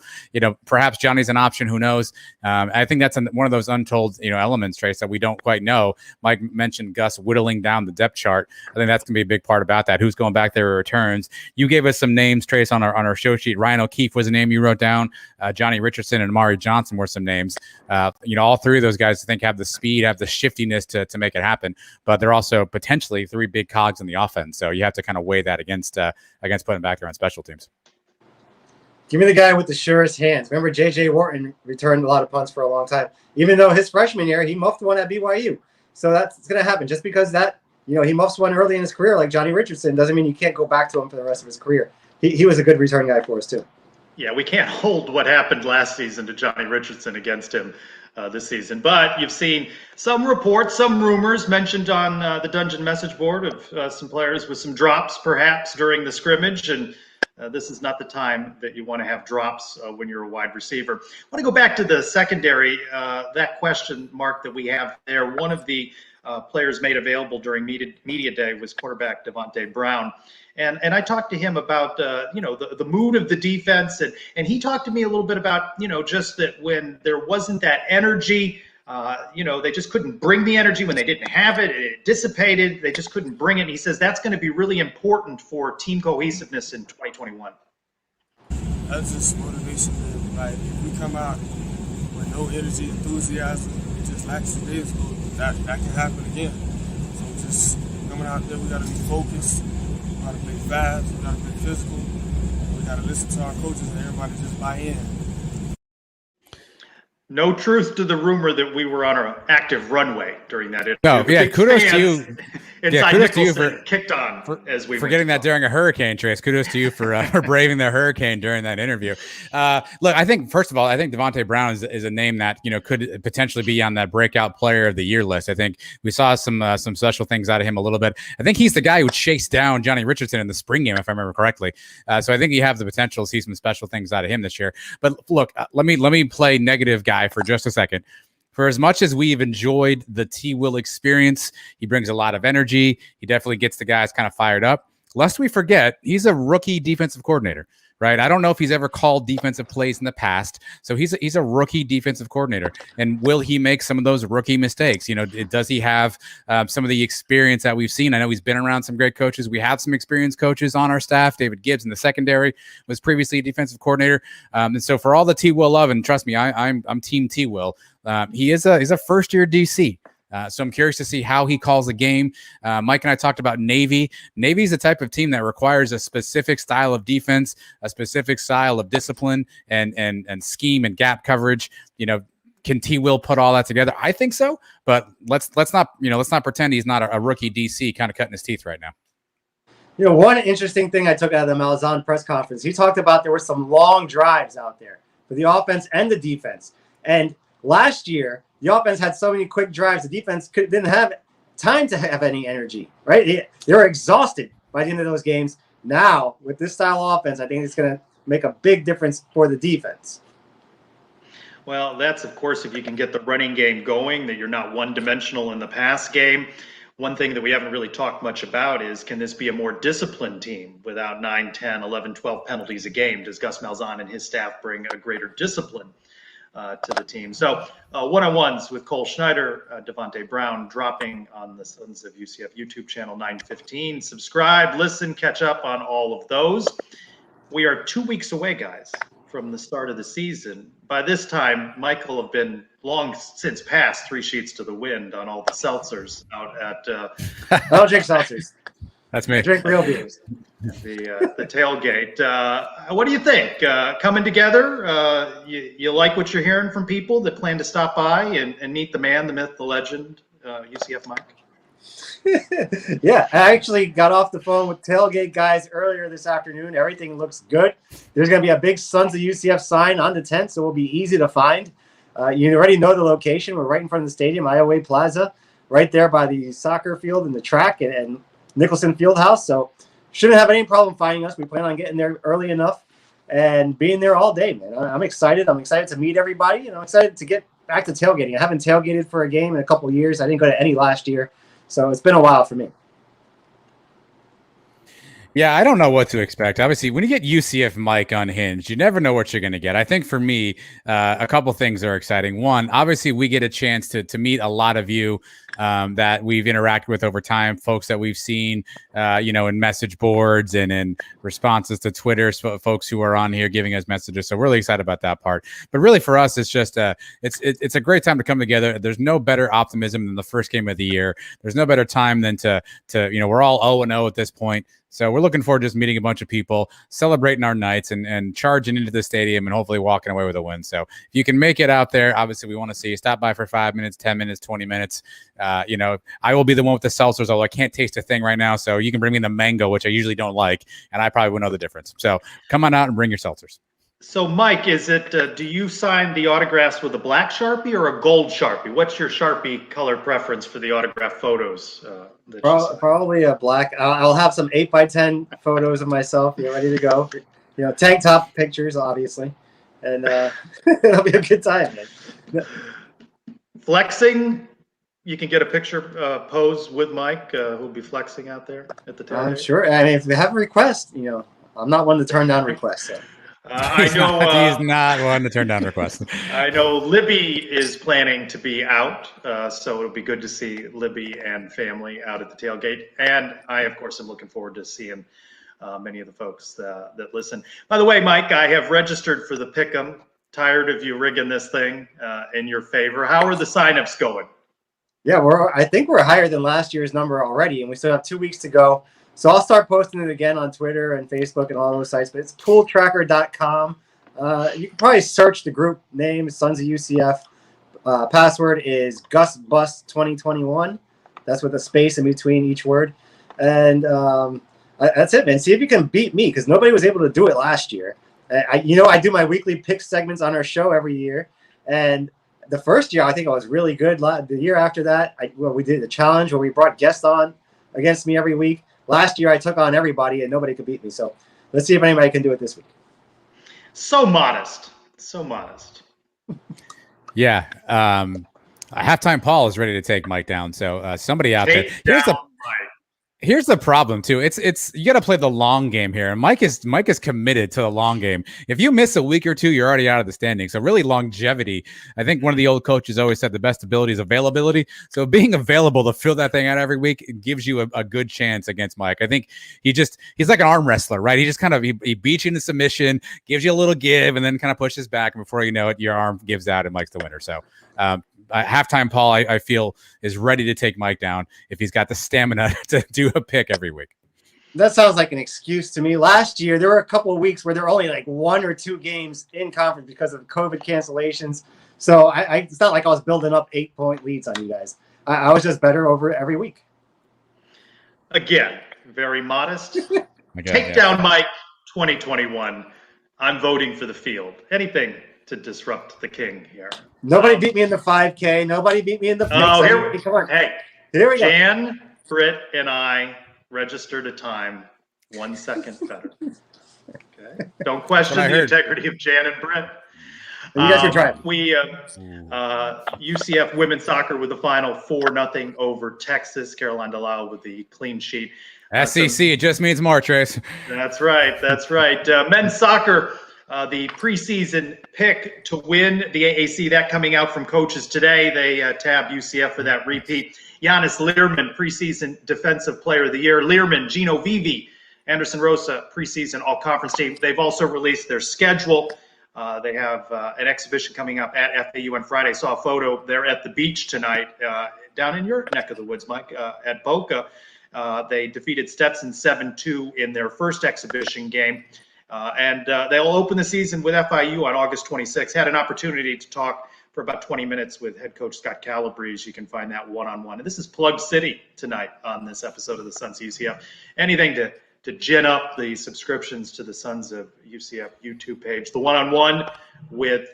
perhaps Johnny's an option. Who knows? I think that's one of those untold, elements, Trace, that we don't quite know. Mike mentioned Gus whittling down the depth chart. I think that's going to be a big part about that. Who's going back there at returns? You gave us some names, Trace, on our show sheet. Ryan O'Keefe was a name you wrote down. Johnny Richardson and Amari Johnson were some names. All three of those guys, I think, have the speed, have the shiftiness to make it happen. But they're also potentially 3 big cogs in the offense. So you have to kind of weigh that against putting them back there on special teams. Give me the guy with the surest hands. Remember, J.J. Wharton returned a lot of punts for a long time. Even though his freshman year, he muffed one at BYU. So that's going to happen. Just because he muffs one early in his career like Johnny Richardson doesn't mean you can't go back to him for the rest of his career. He was a good return guy for us, too. Yeah, we can't hold what happened last season to Johnny Richardson against him this season. But you've seen some reports, some rumors mentioned on the Dungeon message board of some players with some drops perhaps during the scrimmage. And this is not the time that you want to have drops when you're a wide receiver. I want to go back to the secondary, that question mark that we have there. One of the players made available during media day was quarterback Devontae Brown. And I talked to him about, the mood of the defense. And he talked to me a little bit about, just that when there wasn't that energy, they just couldn't bring the energy when they didn't have it. It dissipated. They just couldn't bring it. And he says that's going to be really important for team cohesiveness in 2021. That's just motivation, man. Like, if we come out with no energy, enthusiasm, just lackadaisical, that can happen again. So just coming out there, we got to be focused. We got to play fast. We got to play physical. We got to listen to our coaches and everybody just buy in. No truth to the rumor that we were on an active runway during that interview. No, yeah, The kudos to fans you. Inside Kudos to you Nicholson kicked on as we for went getting to that talk. during a hurricane, Trace. Kudos to you for braving the hurricane during that interview. Look, I think first of all, I think Devontae Brown is a name that could potentially be on that breakout player of the year list. I think we saw some special things out of him a little bit. I think he's the guy who chased down Johnny Richardson in the spring game, if I remember correctly. So I think you have the potential to see some special things out of him this year. But look, let me play negative guy for just a second. For as much as we've enjoyed the T. Will experience, he brings a lot of energy. He definitely gets the guys kind of fired up. Lest we forget, he's a rookie defensive coordinator, right? I don't know if he's ever called defensive plays in the past. So he's a rookie defensive coordinator. And will he make some of those rookie mistakes? Does he have some of the experience that we've seen? I know he's been around some great coaches. We have some experienced coaches on our staff. David Gibbs in the secondary was previously a defensive coordinator. And so for all the T. Will love, and trust me, I'm team T. Will. He's a first-year DC. So I'm curious to see how he calls the game. Mike and I talked about Navy. Navy's the type of team that requires a specific style of defense, a specific style of discipline and scheme and gap coverage. Can T. Will put all that together? I think so, but let's not pretend he's not a rookie DC kind of cutting his teeth right now. One interesting thing I took out of the Malzahn press conference, he talked about there were some long drives out there for the offense and the defense. And last year, the offense had so many quick drives, the defense didn't have time to have any energy, right? They were exhausted by the end of those games. Now, with this style of offense, I think it's going to make a big difference for the defense. Well, that's, of course, if you can get the running game going, that you're not one-dimensional in the pass game. One thing that we haven't really talked much about is, can this be a more disciplined team without 9, 10, 11, 12 penalties a game? Does Gus Malzahn and his staff bring a greater discipline to the team? So one-on-ones with Cole Schneider, Devontae Brown, dropping on the Sons of UCF YouTube channel 915. Subscribe, listen, catch up on all of those. We are 2 weeks away, guys, from the start of the season. By this time, Michael have been long since past 3 sheets to the wind on all the seltzers out at I don't drink seltzers. That's me. I drink real beers. The tailgate. What do you think? Coming together? You like what you're hearing from people that plan to stop by and meet the man, the myth, the legend, UCF Mike? Yeah, I actually got off the phone with Tailgate guys earlier this afternoon. Everything looks good. There's going to be a big Sons of UCF sign on the tent, so it will be easy to find. You already know the location. We're right in front of the stadium, Iowa Plaza, right there by the soccer field and the track and Nicholson Fieldhouse. So shouldn't have any problem finding us. We plan on getting there early enough and being there all day, man. I'm excited. I'm excited to meet everybody, and I'm excited to get back to tailgating. I haven't tailgated for a game in a couple of years. I didn't go to any last year. So it's been a while for me. Yeah, I don't know what to expect. Obviously, when you get UCF Mike unhinged, you never know what you're going to get. I think for me, a couple things are exciting. One, obviously, we get a chance to meet a lot of you that we've interacted with over time, folks that we've seen, in message boards and in responses to Twitter, folks who are on here giving us messages. So really excited about that part. But really for us, it's just it's a great time to come together. There's no better optimism than the first game of the year. There's no better time than to we're all 0-0 at this point. So we're looking forward to just meeting a bunch of people, celebrating our nights and charging into the stadium and hopefully walking away with a win. So if you can make it out there, obviously we want to see you. Stop by for 5 minutes, 10 minutes, 20 minutes. I will be the one with the seltzers, although I can't taste a thing right now. So you can bring me the mango, which I usually don't like, and I probably wouldn't know the difference. So come on out and bring your seltzers. So, Mike, is it? Do you sign the autographs with a black Sharpie or a gold Sharpie? What's your Sharpie color preference for the autograph photos? Probably a black. I'll have some 8x10 photos of myself, ready to go. Tank top pictures, obviously, and it'll be a good time. Man. Flexing. You can get a picture pose with Mike, who'll be flexing out there at the tailgate. I'm sure. I mean, if they have a request, I'm not one to turn down requests. So. I know he's not one to turn down requests. I know Libby is planning to be out, so it'll be good to see Libby and family out at the tailgate. And I, of course, am looking forward to seeing many of the folks that listen. By the way, Mike, I have registered for the Pickum. Tired of you rigging this thing in your favor. How are the signups going? Yeah, I think we're higher than last year's number already, and we still have 2 weeks to go. So I'll start posting it again on Twitter and Facebook and all those sites. But it's pooltracker.com. You can probably search the group name, Sons of UCF. Password is GusBus2021. That's with a space in between each word. And that's it, man. See if you can beat me, because nobody was able to do it last year. I do my weekly pick segments on our show every year. And the first year, I think I was really good. The year after that, we did the challenge where we brought guests on against me every week. Last year, I took on everybody, and nobody could beat me. So let's see if anybody can do it this week. So modest. So modest. Yeah. Halftime Paul is ready to take Mike down. So somebody out there. Here's the problem too. It's you got to play the long game here. And Mike is committed to the long game. If you miss a week or two, you're already out of the standing. So really longevity. I think one of the old coaches always said the best ability is availability. So being available to fill that thing out every week, it gives you a good chance against Mike. I think he's like an arm wrestler, right? He just kind of he beats you into submission, gives you a little give, and then kind of pushes back. And before you know it, your arm gives out and Mike's the winner. So halftime Paul, I feel, is ready to take Mike down if he's got the stamina to do a pick every week. That sounds like an excuse to me. Last year, there were a couple of weeks where there were only like 1 or 2 games in conference because of COVID cancellations. So it's not like I was building up 8-point leads on you guys. I was just better over every week. Again, very modest. Take down Mike 2021. I'm voting for the field. Anything to disrupt the king here. Nobody beat me in the 5K. Nobody beat me in the. Come on. Hey, here we go. Jan, Britt, and I registered a time 1 second better. Okay. Don't question the integrity of Jan and Britt. You guys can try it. UCF women's soccer with the final 4-0 over Texas. Caroline Delisle with the clean sheet. SEC, it just means more, Trace. That's right. Men's soccer. The preseason pick to win the AAC, that coming out from coaches today. They tabbed UCF for that repeat. Giannis Learman, preseason defensive player of the year. Learman, Gino Vivi, Anderson Rosa, preseason all-conference team. They've also released their schedule. They have an exhibition coming up at FAU on Friday. Saw a photo. They're at the beach tonight, down in your neck of the woods, Mike, at Boca. They defeated Stetson 7-2 in their first exhibition game. And they'll open the season with FIU on August 26th. Had an opportunity to talk for about 20 minutes with head coach Scott Calabrese. You can find that one-on-one. And this is Plug City tonight on this episode of the Sons of UCF. Anything to gin up the subscriptions to the Sons of UCF YouTube page. The one-on-one with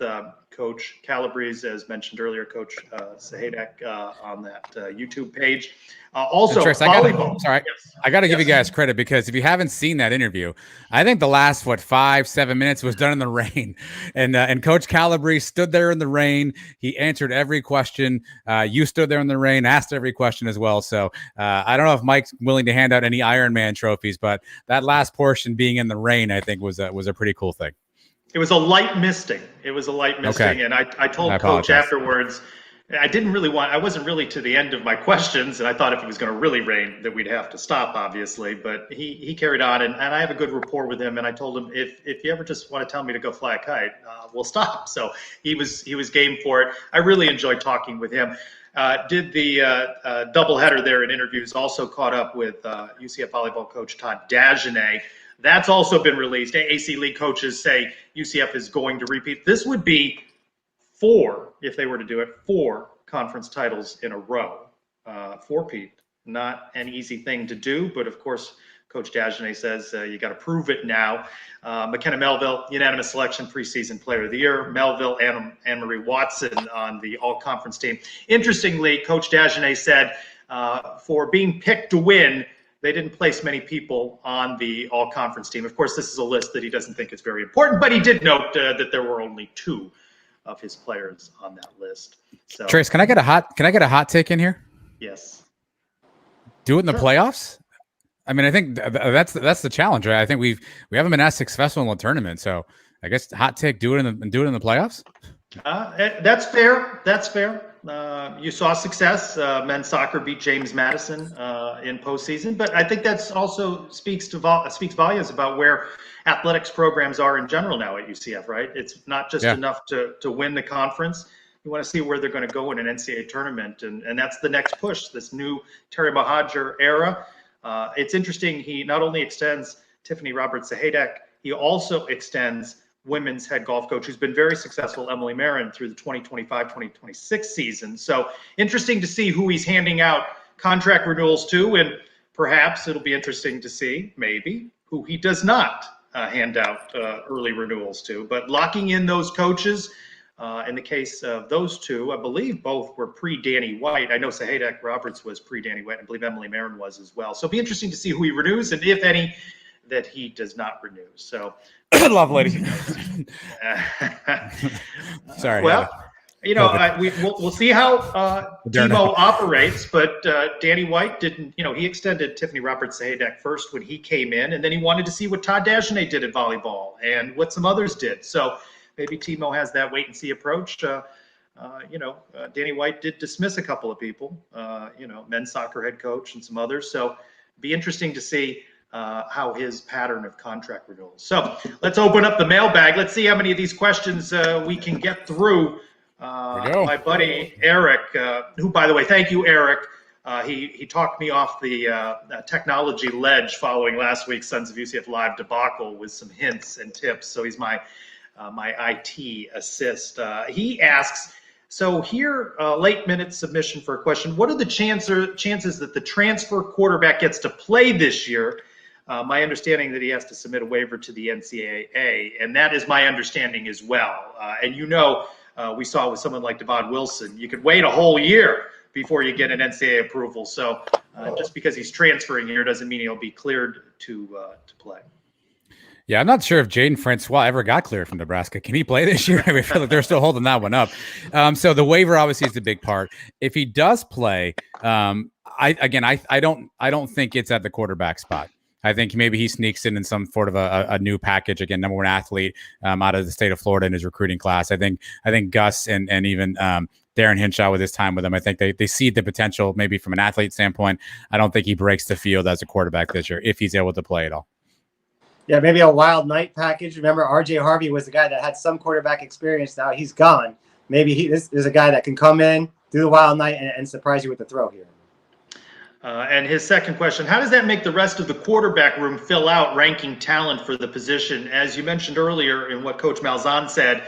Coach Calabrese, as mentioned earlier, Coach Sahedek on that YouTube page. Also, Trace, volleyball. I got to give you guys credit, because if you haven't seen that interview, I think the last 5-7 minutes was done in the rain, and Coach Calabrese stood there in the rain. He answered every question. You stood there in the rain, asked every question as well. So I don't know if Mike's willing to hand out any Ironman trophies, but that last portion being in the rain, I think was a pretty cool thing. It was a light misting. Okay. And I told Coach afterwards, I wasn't really to the end of my questions, and I thought if it was going to really rain that we'd have to stop, obviously, but he carried on, and I have a good rapport with him, and I told him, if you ever just want to tell me to go fly a kite, we'll stop. So he was game for it. I really enjoyed talking with him. Did the doubleheader there in interviews, also caught up with UCF volleyball coach Todd Dagenet. That's also been released. AAC league coaches say UCF is going to repeat. This would be 4, if they were to do it, 4 conference titles in a row. 4-peat, not an easy thing to do, but of course, Coach Dagenet says you got to prove it now. McKenna Melville, unanimous selection, preseason player of the year. Melville and Anne-Marie Watson on the all-conference team. Interestingly, Coach Dagenet said for being picked to win, they didn't place many people on the all-conference team. Of course, this is a list that he doesn't think is very important, but he did note that there were only 2 of his players on that list. So, Trace, can I get a hot take in here? Yes. Do it in the playoffs? I mean, I think that's the challenge, right? I think we haven't been as successful in the tournament, so I guess hot take, do it in the playoffs. That's fair. You saw success. Men's soccer beat James Madison in postseason, but I think that's also speaks volumes about where athletics programs are in general now at UCF. Right? It's not just enough to win the conference. You want to see where they're going to go in an NCAA tournament, and that's the next push. This new Terry Mohajir era. It's interesting. He not only extends Tiffany Roberts-Sahedek, he also extends women's head golf coach who's been very successful, Emily Marin, through the 2025-2026 season. So interesting to see who he's handing out contract renewals to, and perhaps it'll be interesting to see maybe who he does not hand out early renewals to. But locking in those coaches, in the case of those two, I believe both were pre-Danny White. I know Sahedek Roberts was pre-Danny White. I believe Emily Marin was as well. So it'll be interesting to see who he renews and, if any, that he does not renew. So, love ladies. Sorry. Well, we'll see how Timo operates, but Danny White didn't, he extended Tiffany Roberts-Sahedek first when he came in, and then he wanted to see what Todd Dagenet did at volleyball and what some others did. So maybe Timo has that wait-and-see approach. Danny White did dismiss a couple of people, men's soccer head coach and some others. So it'd be interesting to see how his pattern of contract renewals. So let's open up the mailbag. Let's see how many of these questions we can get through. My buddy Eric, who, by the way, thank you, Eric. He talked me off the technology ledge following last week's Sons of UCF Live debacle with some hints and tips. So he's my IT assist. He asks, so here, late minute submission for a question. What are the chances that the transfer quarterback gets to play this year? My understanding that he has to submit a waiver to the NCAA, and that is my understanding as well. And we saw with someone like Devon Wilson, you could wait a whole year before you get an NCAA approval. So just because he's transferring here doesn't mean he'll be cleared to play. Yeah, I'm not sure if Jaden Francois ever got cleared from Nebraska. Can he play this year? I feel like they're still holding that one up. So the waiver obviously is the big part. If he does play, I don't think it's at the quarterback spot. I think maybe he sneaks in some sort of a new package. Again, number one athlete out of the state of Florida in his recruiting class. I think Gus and even Darren Hinshaw with his time with him, I think they see the potential maybe from an athlete standpoint. I don't think he breaks the field as a quarterback this year if he's able to play at all. Yeah, maybe a wild night package. Remember, RJ Harvey was the guy that had some quarterback experience. Now he's gone. Maybe this is a guy that can come in, do the wild night, and surprise you with the throw here. And his second question, how does that make the rest of the quarterback room fill out ranking talent for the position? As you mentioned earlier in what Coach Malzahn said,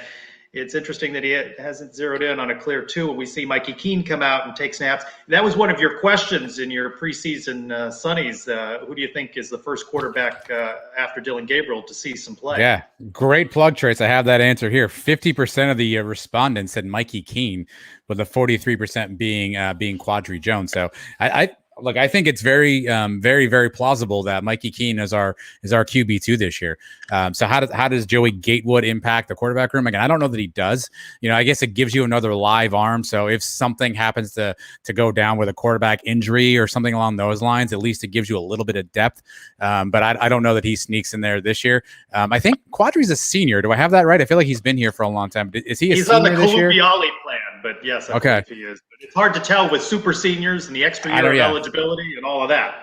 it's interesting that he hasn't zeroed in on a clear two. We see Mikey Keene come out and take snaps. That was one of your questions in your preseason Sunnies. Who do you think is the first quarterback after Dylan Gabriel to see some play? Yeah, great plug, Trace. I have that answer here. 50% of the respondents said Mikey Keene, with the 43% being Quadri Jones. So I think it's very, very, very plausible that Mikey Keene is our QB2 this year. So how does Joey Gatewood impact the quarterback room? Again, I don't know that he does. I guess it gives you another live arm. So if something happens to go down with a quarterback injury or something along those lines, at least it gives you a little bit of depth. But I don't know that he sneaks in there this year. I think Quadri's a senior. Do I have that right? I feel like he's been here for a long time. Is he a senior this year? He's on the Colubiali plan, but yes, I believe he is. But it's hard to tell with super seniors and the extra year of eligibility and all of that.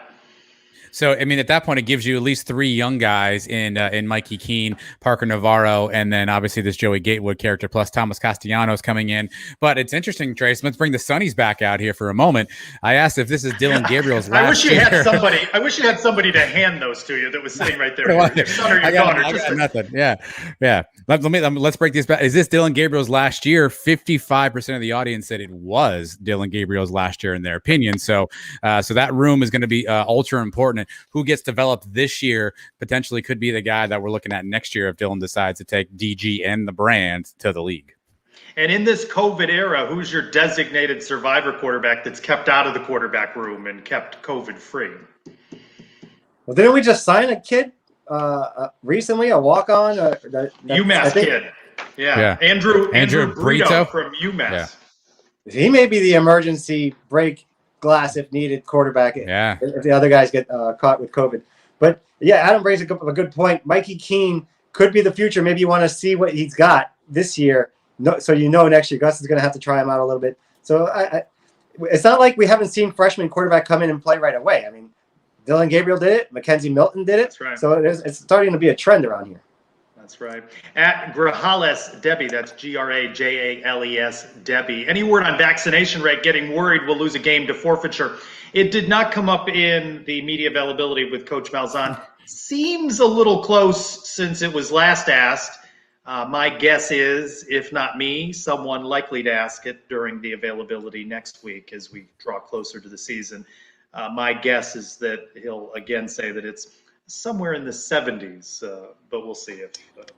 So, I mean, at that point, it gives you at least three young guys in Mikey Keene, Parker Navarro, and then obviously this Joey Gatewood character, plus Thomas Castellanos coming in. But it's interesting, Trace. Let's bring the Sonnies back out here for a moment. I asked if this is Dylan Gabriel's last year. I wish you had somebody to hand those to you that was sitting right there. Your son or your daughter. I got nothing. Yeah. Let's break this back. Is this Dylan Gabriel's last year? 55% of the audience said it was Dylan Gabriel's last year in their opinion. So that room is going to be ultra important. Who gets developed this year potentially could be the guy that we're looking at next year if Dylan decides to take DG and the brand to the league. And in this COVID era, who's your designated survivor quarterback that's kept out of the quarterback room and kept COVID free? Well, didn't we just sign a kid recently, a walk-on? UMass kid. Yeah. Andrew Brito from UMass. Yeah. He may be the emergency break glass if needed quarterback. Yeah. If the other guys get caught with COVID. But yeah, Adam brings a good point. Mikey Keene could be the future. Maybe you want to see what he's got this year. So next year Gus is going to have to try him out a little bit. So it's not like we haven't seen freshman quarterback come in and play right away. I mean, Dylan Gabriel did it. Mackenzie Milton did it. That's right. So it's starting to be a trend around here. That's right. At Grajales Debbie, that's Grajales Debbie. Any word on vaccination rate? Getting worried we'll lose a game to forfeiture. It did not come up in the media availability with Coach Malzahn. Seems a little close since it was last asked. My guess is, if not me, someone likely to ask it during the availability next week as we draw closer to the season. My guess is that he'll again say that it's somewhere in the 70s, but we'll see if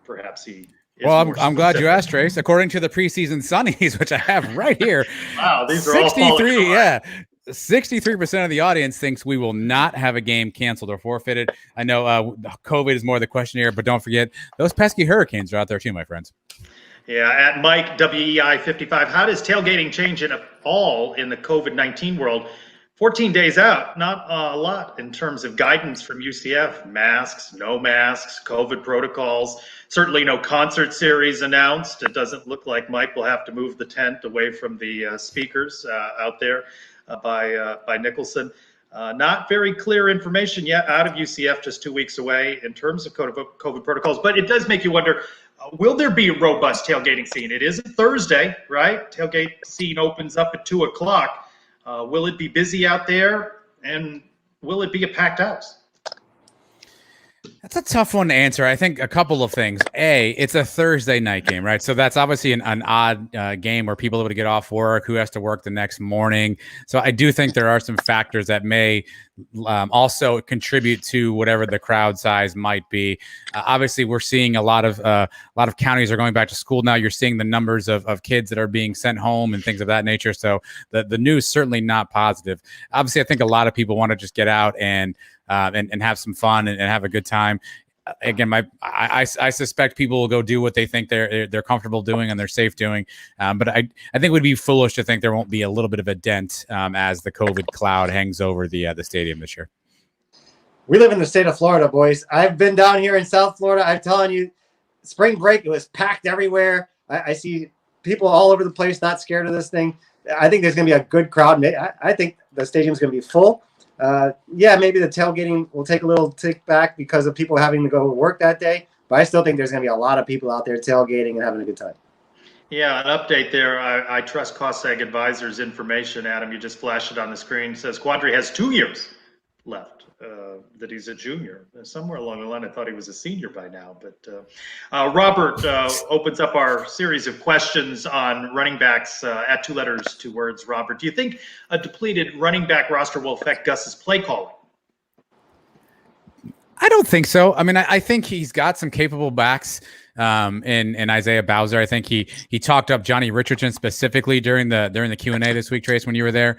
perhaps he is Well, more I'm glad you specific. asked, Trace. According to the preseason Sunnies, which I have right here, Wow, these are all falling in line. yeah. 63% of the audience thinks we will not have a game canceled or forfeited. I know COVID is more the question here, but don't forget those pesky hurricanes are out there too, my friends. Yeah, at Mike WEI 55, how does tailgating change at all in the COVID-19 world? 14 days out, not a lot in terms of guidance from UCF. Masks, no masks, COVID protocols. Certainly no concert series announced. It doesn't look like Mike will have to move the tent away from the speakers out there by Nicholson. Not very clear information yet out of UCF, just 2 weeks away in terms of COVID protocols. But it does make you wonder, will there be a robust tailgating scene? It is a Thursday, right? Tailgate scene opens up at 2 o'clock. Will it be busy out there, and will it be a packed house? That's a tough one to answer. I think a couple of things. A, it's a Thursday night game, right? So that's obviously an odd game where people are able to get off work, who has to work the next morning. So I do think there are some factors that may also contribute to whatever the crowd size might be. Obviously, we're seeing a lot of counties are going back to school now. You're seeing the numbers of kids that are being sent home and things of that nature. So the news certainly not positive. Obviously, I think a lot of people want to just get out and have some fun and have a good time. Again, I suspect people will go do what they think they're comfortable doing and they're safe doing. But I think it would be foolish to think there won't be a little bit of a dent as the COVID cloud hangs over the stadium this year. We live in the state of Florida, boys. I've been down here in South Florida. I'm telling you, spring break, it was packed everywhere. I see people all over the place not scared of this thing. I think there's going to be a good crowd. I think the stadium's going to be full. Yeah, maybe the tailgating will take a little tick back because of people having to go to work that day. But I still think there's going to be a lot of people out there tailgating and having a good time. Yeah, an update there. I trust COSAG Advisors information. Adam, you just flashed it on the screen. It says Quadri has 2 years left, that he's a junior. Somewhere along the line, I thought he was a senior by now. But Robert opens up our series of questions on running backs at 2 letters, 2 words. Robert, do you think a depleted running back roster will affect Gus's play calling? I don't think so. I mean, I think he's got some capable backs in Isaiah Bowser. I think he talked up Johnny Richardson specifically during the Q&A this week, Trace, when you were there.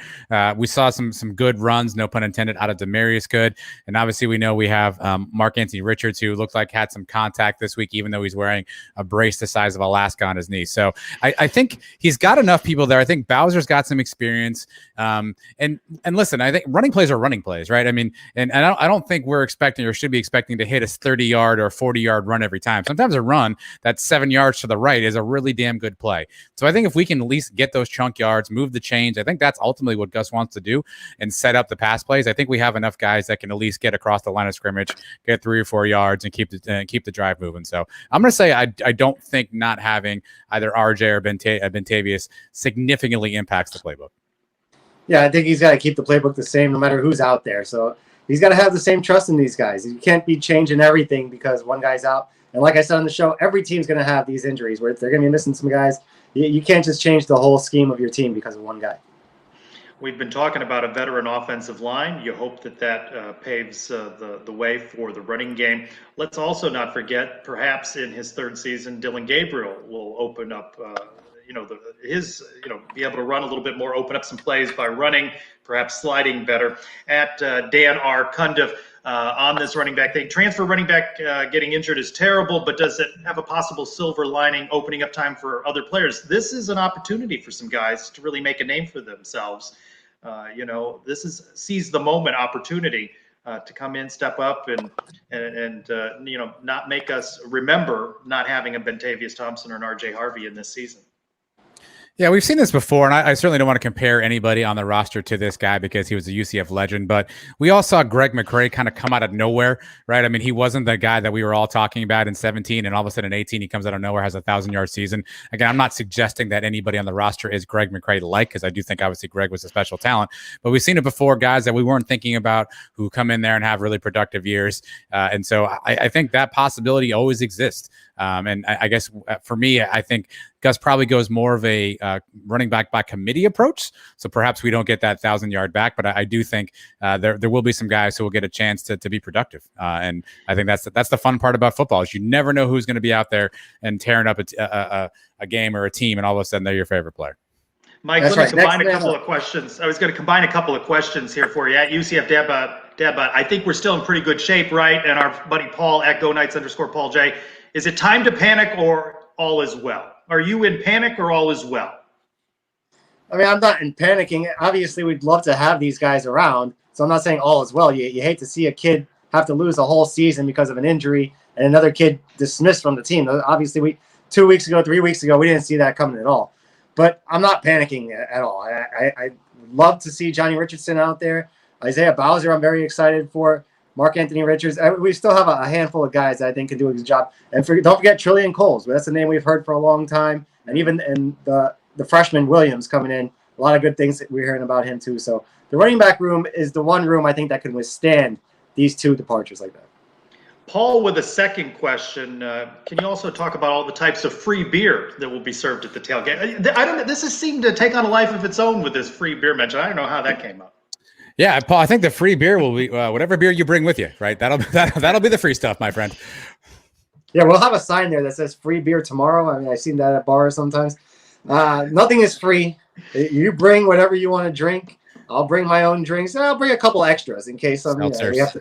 We saw some good runs, no pun intended, out of Demarius Good. And obviously we know we have Mark Anthony Richards, who looked like had some contact this week, even though he's wearing a brace the size of Alaska on his knee. So I think he's got enough people there. I think Bowser's got some experience. And listen, I think running plays are running plays, right? I mean, and I don't think we're expecting or should be expecting to hit a 30-yard or 40-yard run every time. Sometimes a run that's 7 yards to the right is a really damn good play. So I think if we can at least get those chunk yards, move the chains, I think that's ultimately what Gus wants to do and set up the pass plays. I think we have enough guys that can at least get across the line of scrimmage, get 3 or 4 yards, and keep the drive moving. So I'm going to say I don't think not having either RJ or Bentavious significantly impacts the playbook. Yeah, I think he's got to keep the playbook the same no matter who's out there. So he's got to have the same trust in these guys. You can't be changing everything because one guy's out. And like I said on the show, every team's going to have these injuries where they're going to be missing some guys. You can't just change the whole scheme of your team because of one guy. We've been talking about a veteran offensive line. You hope that paves the way for the running game. Let's also not forget, perhaps in his 3rd season, Dylan Gabriel will open up, be able to run a little bit more, open up some plays by running, perhaps sliding better. At Dan R. Cundiff, on this running back thing. Transfer running back getting injured is terrible, but does it have a possible silver lining, opening up time for other players? This is an opportunity for some guys to really make a name for themselves. This is seize the moment opportunity to come in, step up, and not make us remember not having a Bentavious Thompson or an RJ Harvey in this season. Yeah, we've seen this before, and I certainly don't want to compare anybody on the roster to this guy because he was a UCF legend, but we all saw Greg McCray kind of come out of nowhere, right? I mean, he wasn't the guy that we were all talking about in 17, and all of a sudden in 18, he comes out of nowhere, has a 1,000-yard season. Again, I'm not suggesting that anybody on the roster is Greg McCray-like, because I do think, obviously, Greg was a special talent, but we've seen it before, guys that we weren't thinking about who come in there and have really productive years, and so I think that possibility always exists. And I guess for me, I think Gus probably goes more of a running back by committee approach. So perhaps we don't get that 1,000-yard back, but I do think there will be some guys who will get a chance to be productive. And I think that's the fun part about football is you never know who's going to be out there and tearing up a game or a team, and all of a sudden they're your favorite player. Mike, let me combine a couple of questions. I was going to combine a couple of questions here for you. At UCF Dadbot, I think we're still in pretty good shape, right? And our buddy Paul at GoKnights_Paul J. Is it time to panic or all is well? Are you in panic or all is well? I mean, I'm not in panicking. Obviously, we'd love to have these guys around. So I'm not saying all is well. You hate to see a kid have to lose a whole season because of an injury and another kid dismissed from the team. Obviously, 2 weeks ago, 3 weeks ago, we didn't see that coming at all. But I'm not panicking at all. I love to see Johnny Richardson out there. Isaiah Bowser, I'm very excited for. Mark Anthony Richards. We still have a handful of guys that I think can do a good job. And don't forget Trillian Coles. That's the name we've heard for a long time. And even the freshman Williams coming in, a lot of good things that we're hearing about him too. So the running back room is the one room I think that can withstand these two departures like that. Paul, with a second question, can you also talk about all the types of free beer that will be served at the tailgate? I don't know. This has seemed to take on a life of its own with this free beer mention. I don't know how that came up. Yeah, Paul, I think the free beer will be whatever beer you bring with you, right? That'll be the free stuff, my friend. Yeah, we'll have a sign there that says free beer tomorrow. I mean, I've seen that at bars sometimes. Nothing is free. You bring whatever you want to drink. I'll bring my own drinks. I'll bring a couple extras in case we have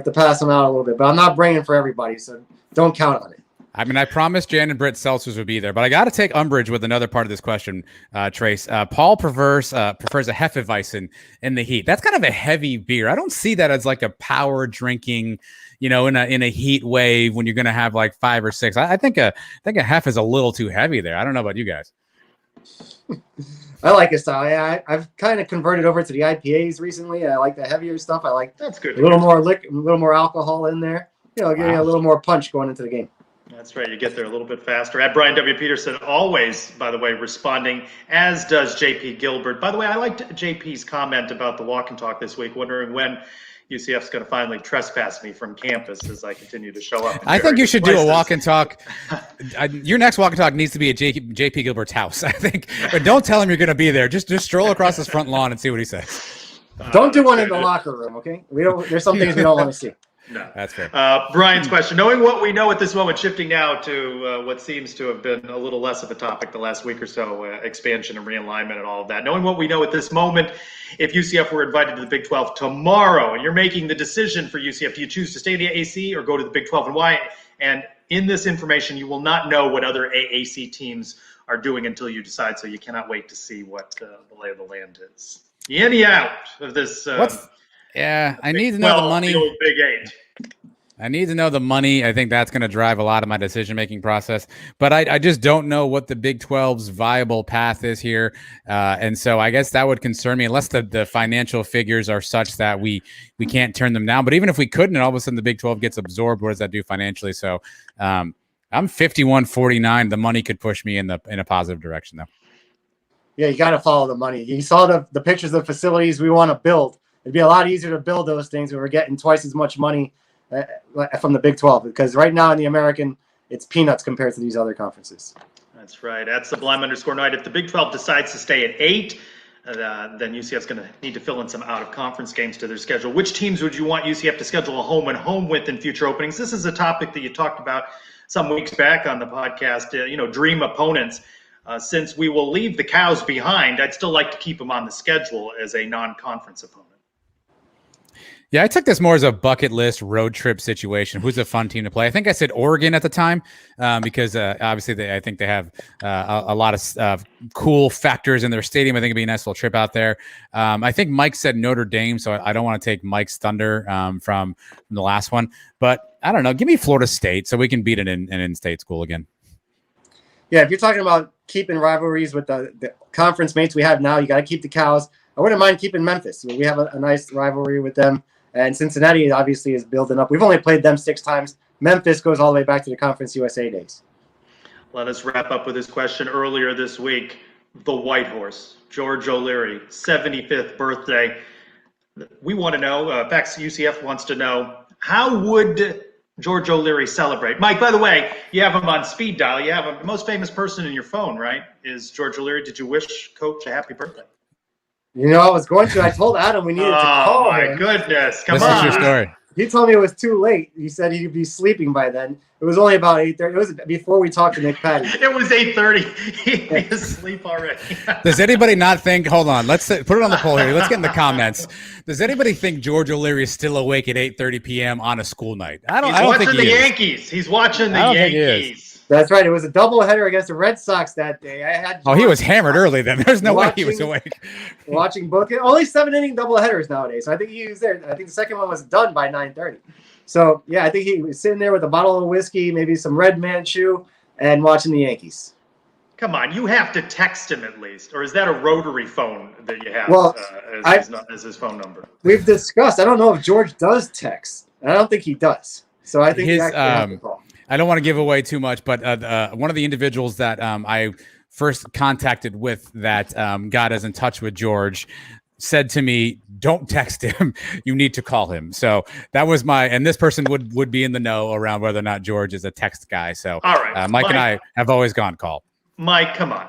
to pass them out a little bit. But I'm not bringing for everybody, so don't count on it. I mean, I promised Jan and Britt seltzers would be there, but I got to take umbrage with another part of this question, Trace. Paul prefers a Hefeweizen in the heat. That's kind of a heavy beer. I don't see that as like a power drinking, in a heat wave when you're going to have like 5 or 6. I think a Hef is a little too heavy there. I don't know about you guys. I like it style. I've kind of converted over to the IPAs recently. I like the heavier stuff. I like that's good. A little more a little more alcohol in there. Give you a little more punch going into the game. That's right. You get there a little bit faster. At Brian W. Peterson, always, by the way, responding, as does JP Gilbert. By the way, I liked JP's comment about the walk and talk this week, wondering when UCF's going to finally trespass me from campus as I continue to show up. I think you should do a walk and talk. Your next walk and talk needs to be at JP Gilbert's house, I think. But don't tell him you're going to be there. Just stroll across his front lawn and see what he says. Don't do one in the locker room, okay? There's some things we don't want to see. No. That's fair. Brian's question, knowing what we know at this moment, shifting now to what seems to have been a little less of a topic the last week or so, expansion and realignment and all of that. Knowing what we know at this moment, if UCF were invited to the Big 12 tomorrow and you're making the decision for UCF, do you choose to stay in the AC or go to the Big 12 and why? And in this information, you will not know what other AAC teams are doing until you decide, so you cannot wait to see what the lay of the land is. The in, the out of this. I need to know the money. The Big 8. I need to know the money. I think that's going to drive a lot of my decision-making process. But I just don't know what the Big 12's viable path is here. And so I guess that would concern me unless the financial figures are such that we can't turn them down. But even if we couldn't and all of a sudden the Big 12 gets absorbed, what does that do financially? So I'm 51-49. The money could push me in a positive direction, though. Yeah, you got to follow the money. You saw the pictures of facilities we want to build. It'd be a lot easier to build those things when we're getting twice as much money from the Big 12, because right now in the American, it's peanuts compared to these other conferences. That's right. At Sublime_Night, if the Big 12 decides to stay at 8, then UCF's going to need to fill in some out-of-conference games to their schedule. Which teams would you want UCF to schedule a home with in future openings? This is a topic that you talked about some weeks back on the podcast, dream opponents. Since we will leave the Cows behind, I'd still like to keep them on the schedule as a non-conference opponent. Yeah, I took this more as a bucket list road trip situation. Who's a fun team to play? I think I said Oregon at the time because obviously I think they have a lot of cool factors in their stadium. I think it'd be a nice little trip out there. I think Mike said Notre Dame, so I don't want to take Mike's thunder from the last one. But I don't know. Give me Florida State so we can beat an in-state school again. Yeah, if you're talking about keeping rivalries with the conference mates we have now, you got to keep the Cows. I wouldn't mind keeping Memphis. We have a nice rivalry with them. And Cincinnati obviously is building up. We've only played them 6 times. Memphis goes all the way back to the Conference USA days. Let us wrap up with this question earlier this week. The White Horse, George O'Leary, 75th birthday. We want to know, Facts UCF wants to know, how would George O'Leary celebrate? Mike, by the way, you have him on speed dial. You have him, the most famous person in your phone, right? Is George O'Leary. Did you wish Coach a happy birthday? You know, I was going to. I told Adam we needed to call him. Oh, my goodness. Come This on. is your story. He told me it was too late. He said he'd be sleeping by then. It was only about 8:30. It was before we talked to Nick Patty. It was 8:30. He'd be asleep already. Does anybody not think? Hold on, let's put it on the poll here. Let's get in the comments. Does anybody think George O'Leary is still awake at 8:30 p.m. on a school night? I don't watching think he the is. Yankees. He's watching the I don't think he is. Yankees. That's right. It was a doubleheader against the Red Sox that day. I had. Oh, he was hammered early then. There's no way he was awake. Watching both. Only 7-inning doubleheaders nowadays. So I think he was there. I think the second one was done by 9:30. So yeah, I think he was sitting there with a bottle of whiskey, maybe some Red Man Chew, and watching the Yankees. Come on, you have to text him at least, or is that a rotary phone that you have Well, as his phone number? We've discussed. I don't know if George does text. I don't think he does. So I think he actually has to call. I don't want to give away too much, but one of the individuals that I first contacted with that got us in touch with George said to me, "Don't text him. You need to call him." So that was and this person would be in the know around whether or not George is a text guy. So all right, Mike and I have always gone call. Mike, come on,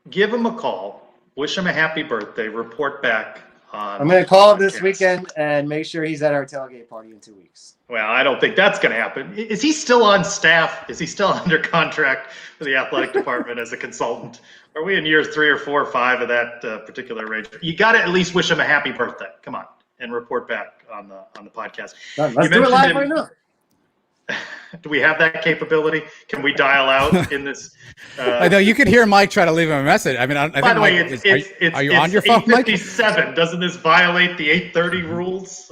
give him a call, wish him a happy birthday, report back on. I'm going to call him this weekend and make sure he's at our tailgate party in 2 weeks. Well, I don't think that's going to happen. Is he still on staff? Is he still under contract for the athletic department as a consultant? Are we in years 3 or 4 or 5 of that particular arrangement? You got to at least wish him a happy birthday. Come on, and report back on the podcast. Let's do it live right now. Do we have that capability? Can we dial out in this? I know you could hear Mike try to leave him a message. I mean, I by think the Mike, way, are you on your phone, Mike? 8:57. Doesn't this violate the 8:30 rules?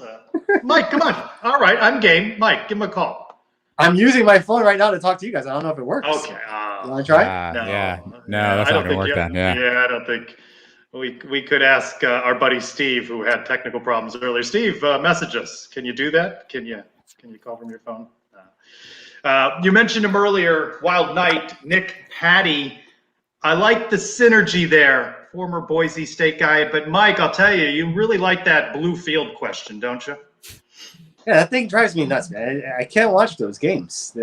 Mike, come on. All right, I'm game. Mike, give him a call. I'm using my phone right now to talk to you guys. I don't know if it works. Okay. You want to try? No. Yeah. No, that's not going to work then. Yeah. Yeah, I don't think we could ask our buddy Steve, who had technical problems earlier. Steve, message us. Can you do that? Can you call from your phone? You mentioned him earlier, Wild Knight, Nick Patty. I like the synergy there, former Boise State guy. But Mike, I'll tell you, you really like that blue field question, don't you? Yeah, that thing drives me nuts, man. I can't watch those games.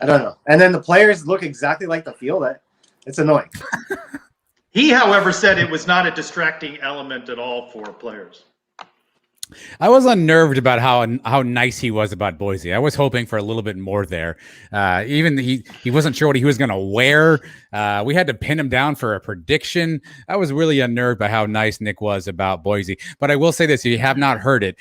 I don't know. And then the players look exactly like the field. It's annoying. He, however, said it was not a distracting element at all for players. I was unnerved about how nice he was about Boise. I was hoping for a little bit more there. Even he wasn't sure what he was going to wear. We had to pin him down for a prediction. I was really unnerved by how nice Nick was about Boise. But I will say this: if you have not heard it,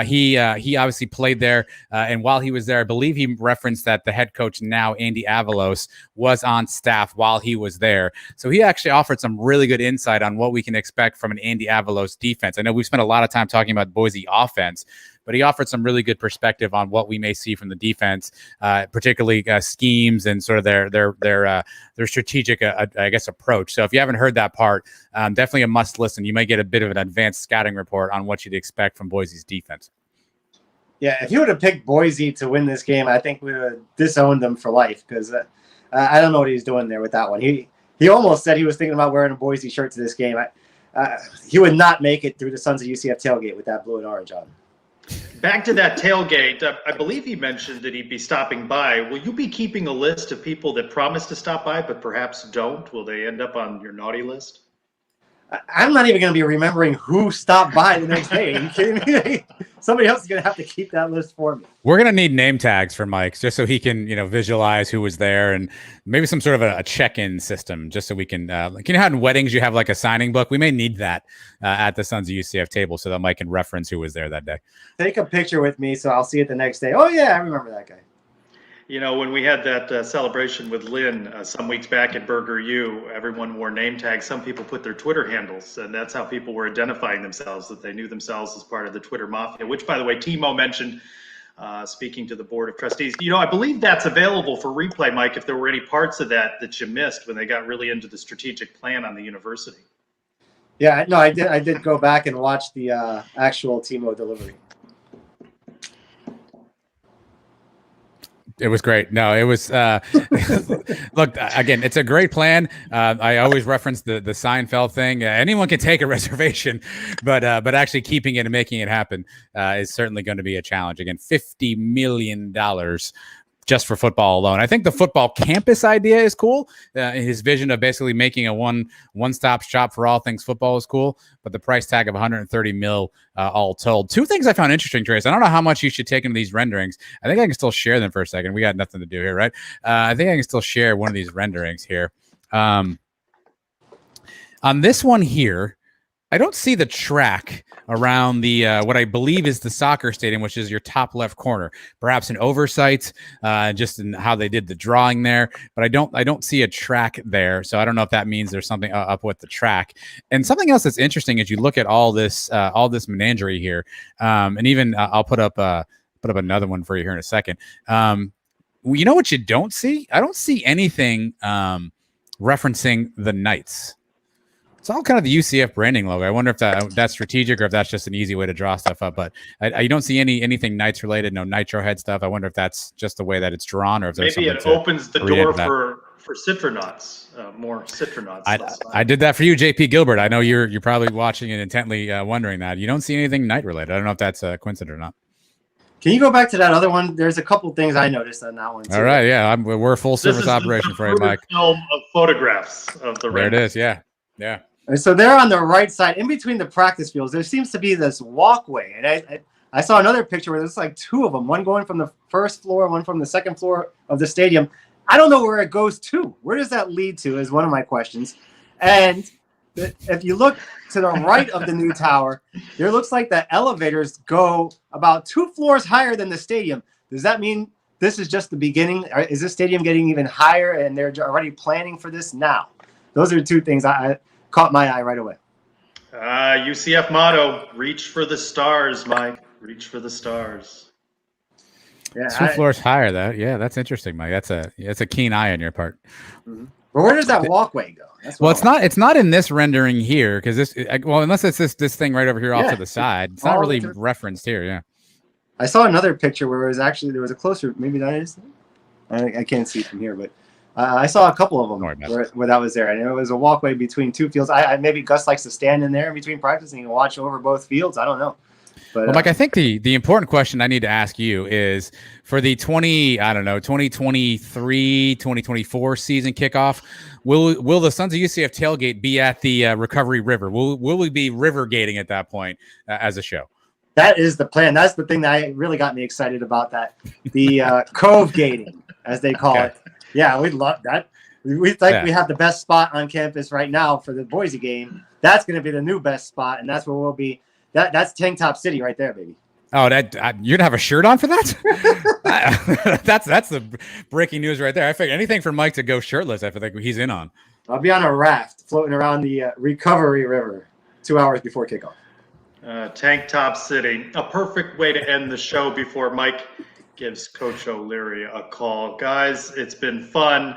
he obviously played there, and while he was there, I believe he referenced that the head coach now, Andy Avalos, was on staff while he was there. So he actually offered some really good insight on what we can expect from an Andy Avalos defense. I know we've spent a lot of time talking about Boise offense, but he offered some really good perspective on what we may see from the defense, particularly schemes and sort of their strategic, I guess, approach. So if you haven't heard that part, definitely a must listen. You may get a bit of an advanced scouting report on what you'd expect from Boise's defense. Yeah, if you would have picked Boise to win this game, I think we would have disowned them for life because I don't know what he's doing there with that one. He almost said he was thinking about wearing a Boise shirt to this game. He would not make it through the Sons of UCF tailgate with that blue and orange on. Back to that tailgate, I believe he mentioned that he'd be stopping by. Will you be keeping a list of people that promise to stop by but perhaps don't? Will they end up on your naughty list? I'm not even going to be remembering who stopped by the next day. Are you kidding me? Somebody else is going to have to keep that list for me. We're going to need name tags for Mike just so he can, visualize who was there, and maybe some sort of a check-in system just so we can, how in weddings you have like a signing book? We may need that at the Sons of UCF table so that Mike can reference who was there that day. Take a picture with me so I'll see it the next day. Oh, yeah, I remember that guy. When we had that celebration with Lynn some weeks back at Burger U, everyone wore name tags. Some people put their Twitter handles, and that's how people were identifying themselves, that they knew themselves as part of the Twitter mafia, which, by the way, Timo mentioned speaking to the Board of Trustees. I believe that's available for replay, Mike, if there were any parts of that you missed when they got really into the strategic plan on the university. Yeah, no, I did go back and watch the actual Timo delivery. It was great. No, it was. Look, again, it's a great plan. I always reference the Seinfeld thing. Anyone can take a reservation, but actually keeping it and making it happen is certainly going to be a challenge. Again, $50 million just for football alone. I think the football campus idea is cool. His vision of basically making a one-stop shop for all things football is cool, but the price tag of $130 million all told. Two things I found interesting, Trace. I don't know how much you should take into these renderings. I think I can still share them for a second. We got nothing to do here, right? I think I can still share one of these renderings here. On this one here, I don't see the track around the what I believe is the soccer stadium, which is your top left corner. Perhaps an oversight, just in how they did the drawing there. But I don't see a track there, so I don't know if that means there's something up with the track. And something else that's interesting is you look at all this menagerie here, and even I'll put up another one for you here in a second. You know what you don't see? I don't see anything referencing the Knights. It's all kind of the UCF branding logo. I wonder if that's strategic or if that's just an easy way to draw stuff up. But you don't see anything Knights related, no Nitro Head stuff. I wonder if that's just the way that it's drawn, or if there's maybe it opens the door for Citronauts, more Citronauts. I did that for you, JP Gilbert. I know you're probably watching and intently wondering that. You don't see anything Knight related. I don't know if that's a coincidence or not. Can you go back to that other one? There's a couple things I noticed on that one too. All right, yeah, we're a full service operation for you, Mike. Film of photographs of the there it is. Yeah. And so they're on the right side, in between the practice fields. There seems to be this walkway, and I saw another picture where there's like two of them, one going from the first floor, one from the second floor of the stadium. I don't know where it goes to. Where does that lead to is one of my questions. And if you look to the right of the new tower, there looks like the elevators go about 2 floors higher than the stadium. Does that mean this is just the beginning? Is this stadium getting even higher and they're already planning for this now? Those are two things I caught my eye right away. UCF motto, reach for the stars, Mike. Reach for the stars. Yeah, 2 floors higher, though. Yeah, that's interesting, Mike. That's a keen eye on your part. Mm-hmm. But where does that walkway go? It's not in this rendering here, because unless it's this thing right over here off to the side. It's not really referenced here, yeah. I saw another picture where there was a closer, maybe that is, I can't see from here, but I saw a couple of them where that was there, and it was a walkway between 2 fields. Maybe Gus likes to stand in there in between practicing and watch over both fields. I don't know. But, Mike, I think the important question I need to ask you is for the 2023, 2024 season kickoff, will the Sons of UCF tailgate be at the Recovery River? Will we be river gating at that point as a show? That is the plan. That's the thing that really got me excited about that. The cove gating, as they call it. Yeah, we'd love that. We think we have the best spot on campus right now for the Boise game. That's going to be the new best spot, and that's where we'll be. That's Tank Top City right there, baby. Oh, you're gonna have a shirt on for that? That's the breaking news right there. I figured anything for Mike to go shirtless, I think he's in on. I'll be on a raft floating around the Recovery River 2 hours before kickoff. Tank Top City, a perfect way to end the show before Mike gives Coach OLeary a call. Guys, it's been fun.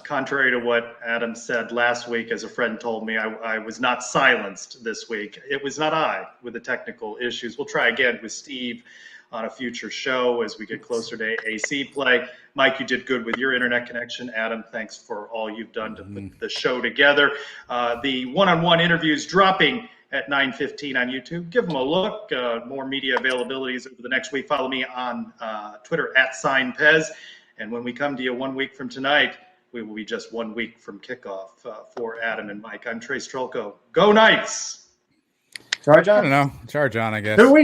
Contrary to what Adam said last week, as a friend told me, I was not silenced this week. It was not I with the technical issues. We'll try again with Steve on a future show as we get closer to AC play. Mike, you did good with your internet connection. Adam, thanks for all you've done to put the show together. The one-on-one interviews dropping at 9:15 on YouTube. Give them a look. More media availabilities over the next week. Follow me on Twitter @SignPez. And when we come to you 1 week from tonight, we will be just 1 week from kickoff for Adam and Mike. I'm Trace Trolko. Go Knights! Charge on? I don't know. Charge on, I guess.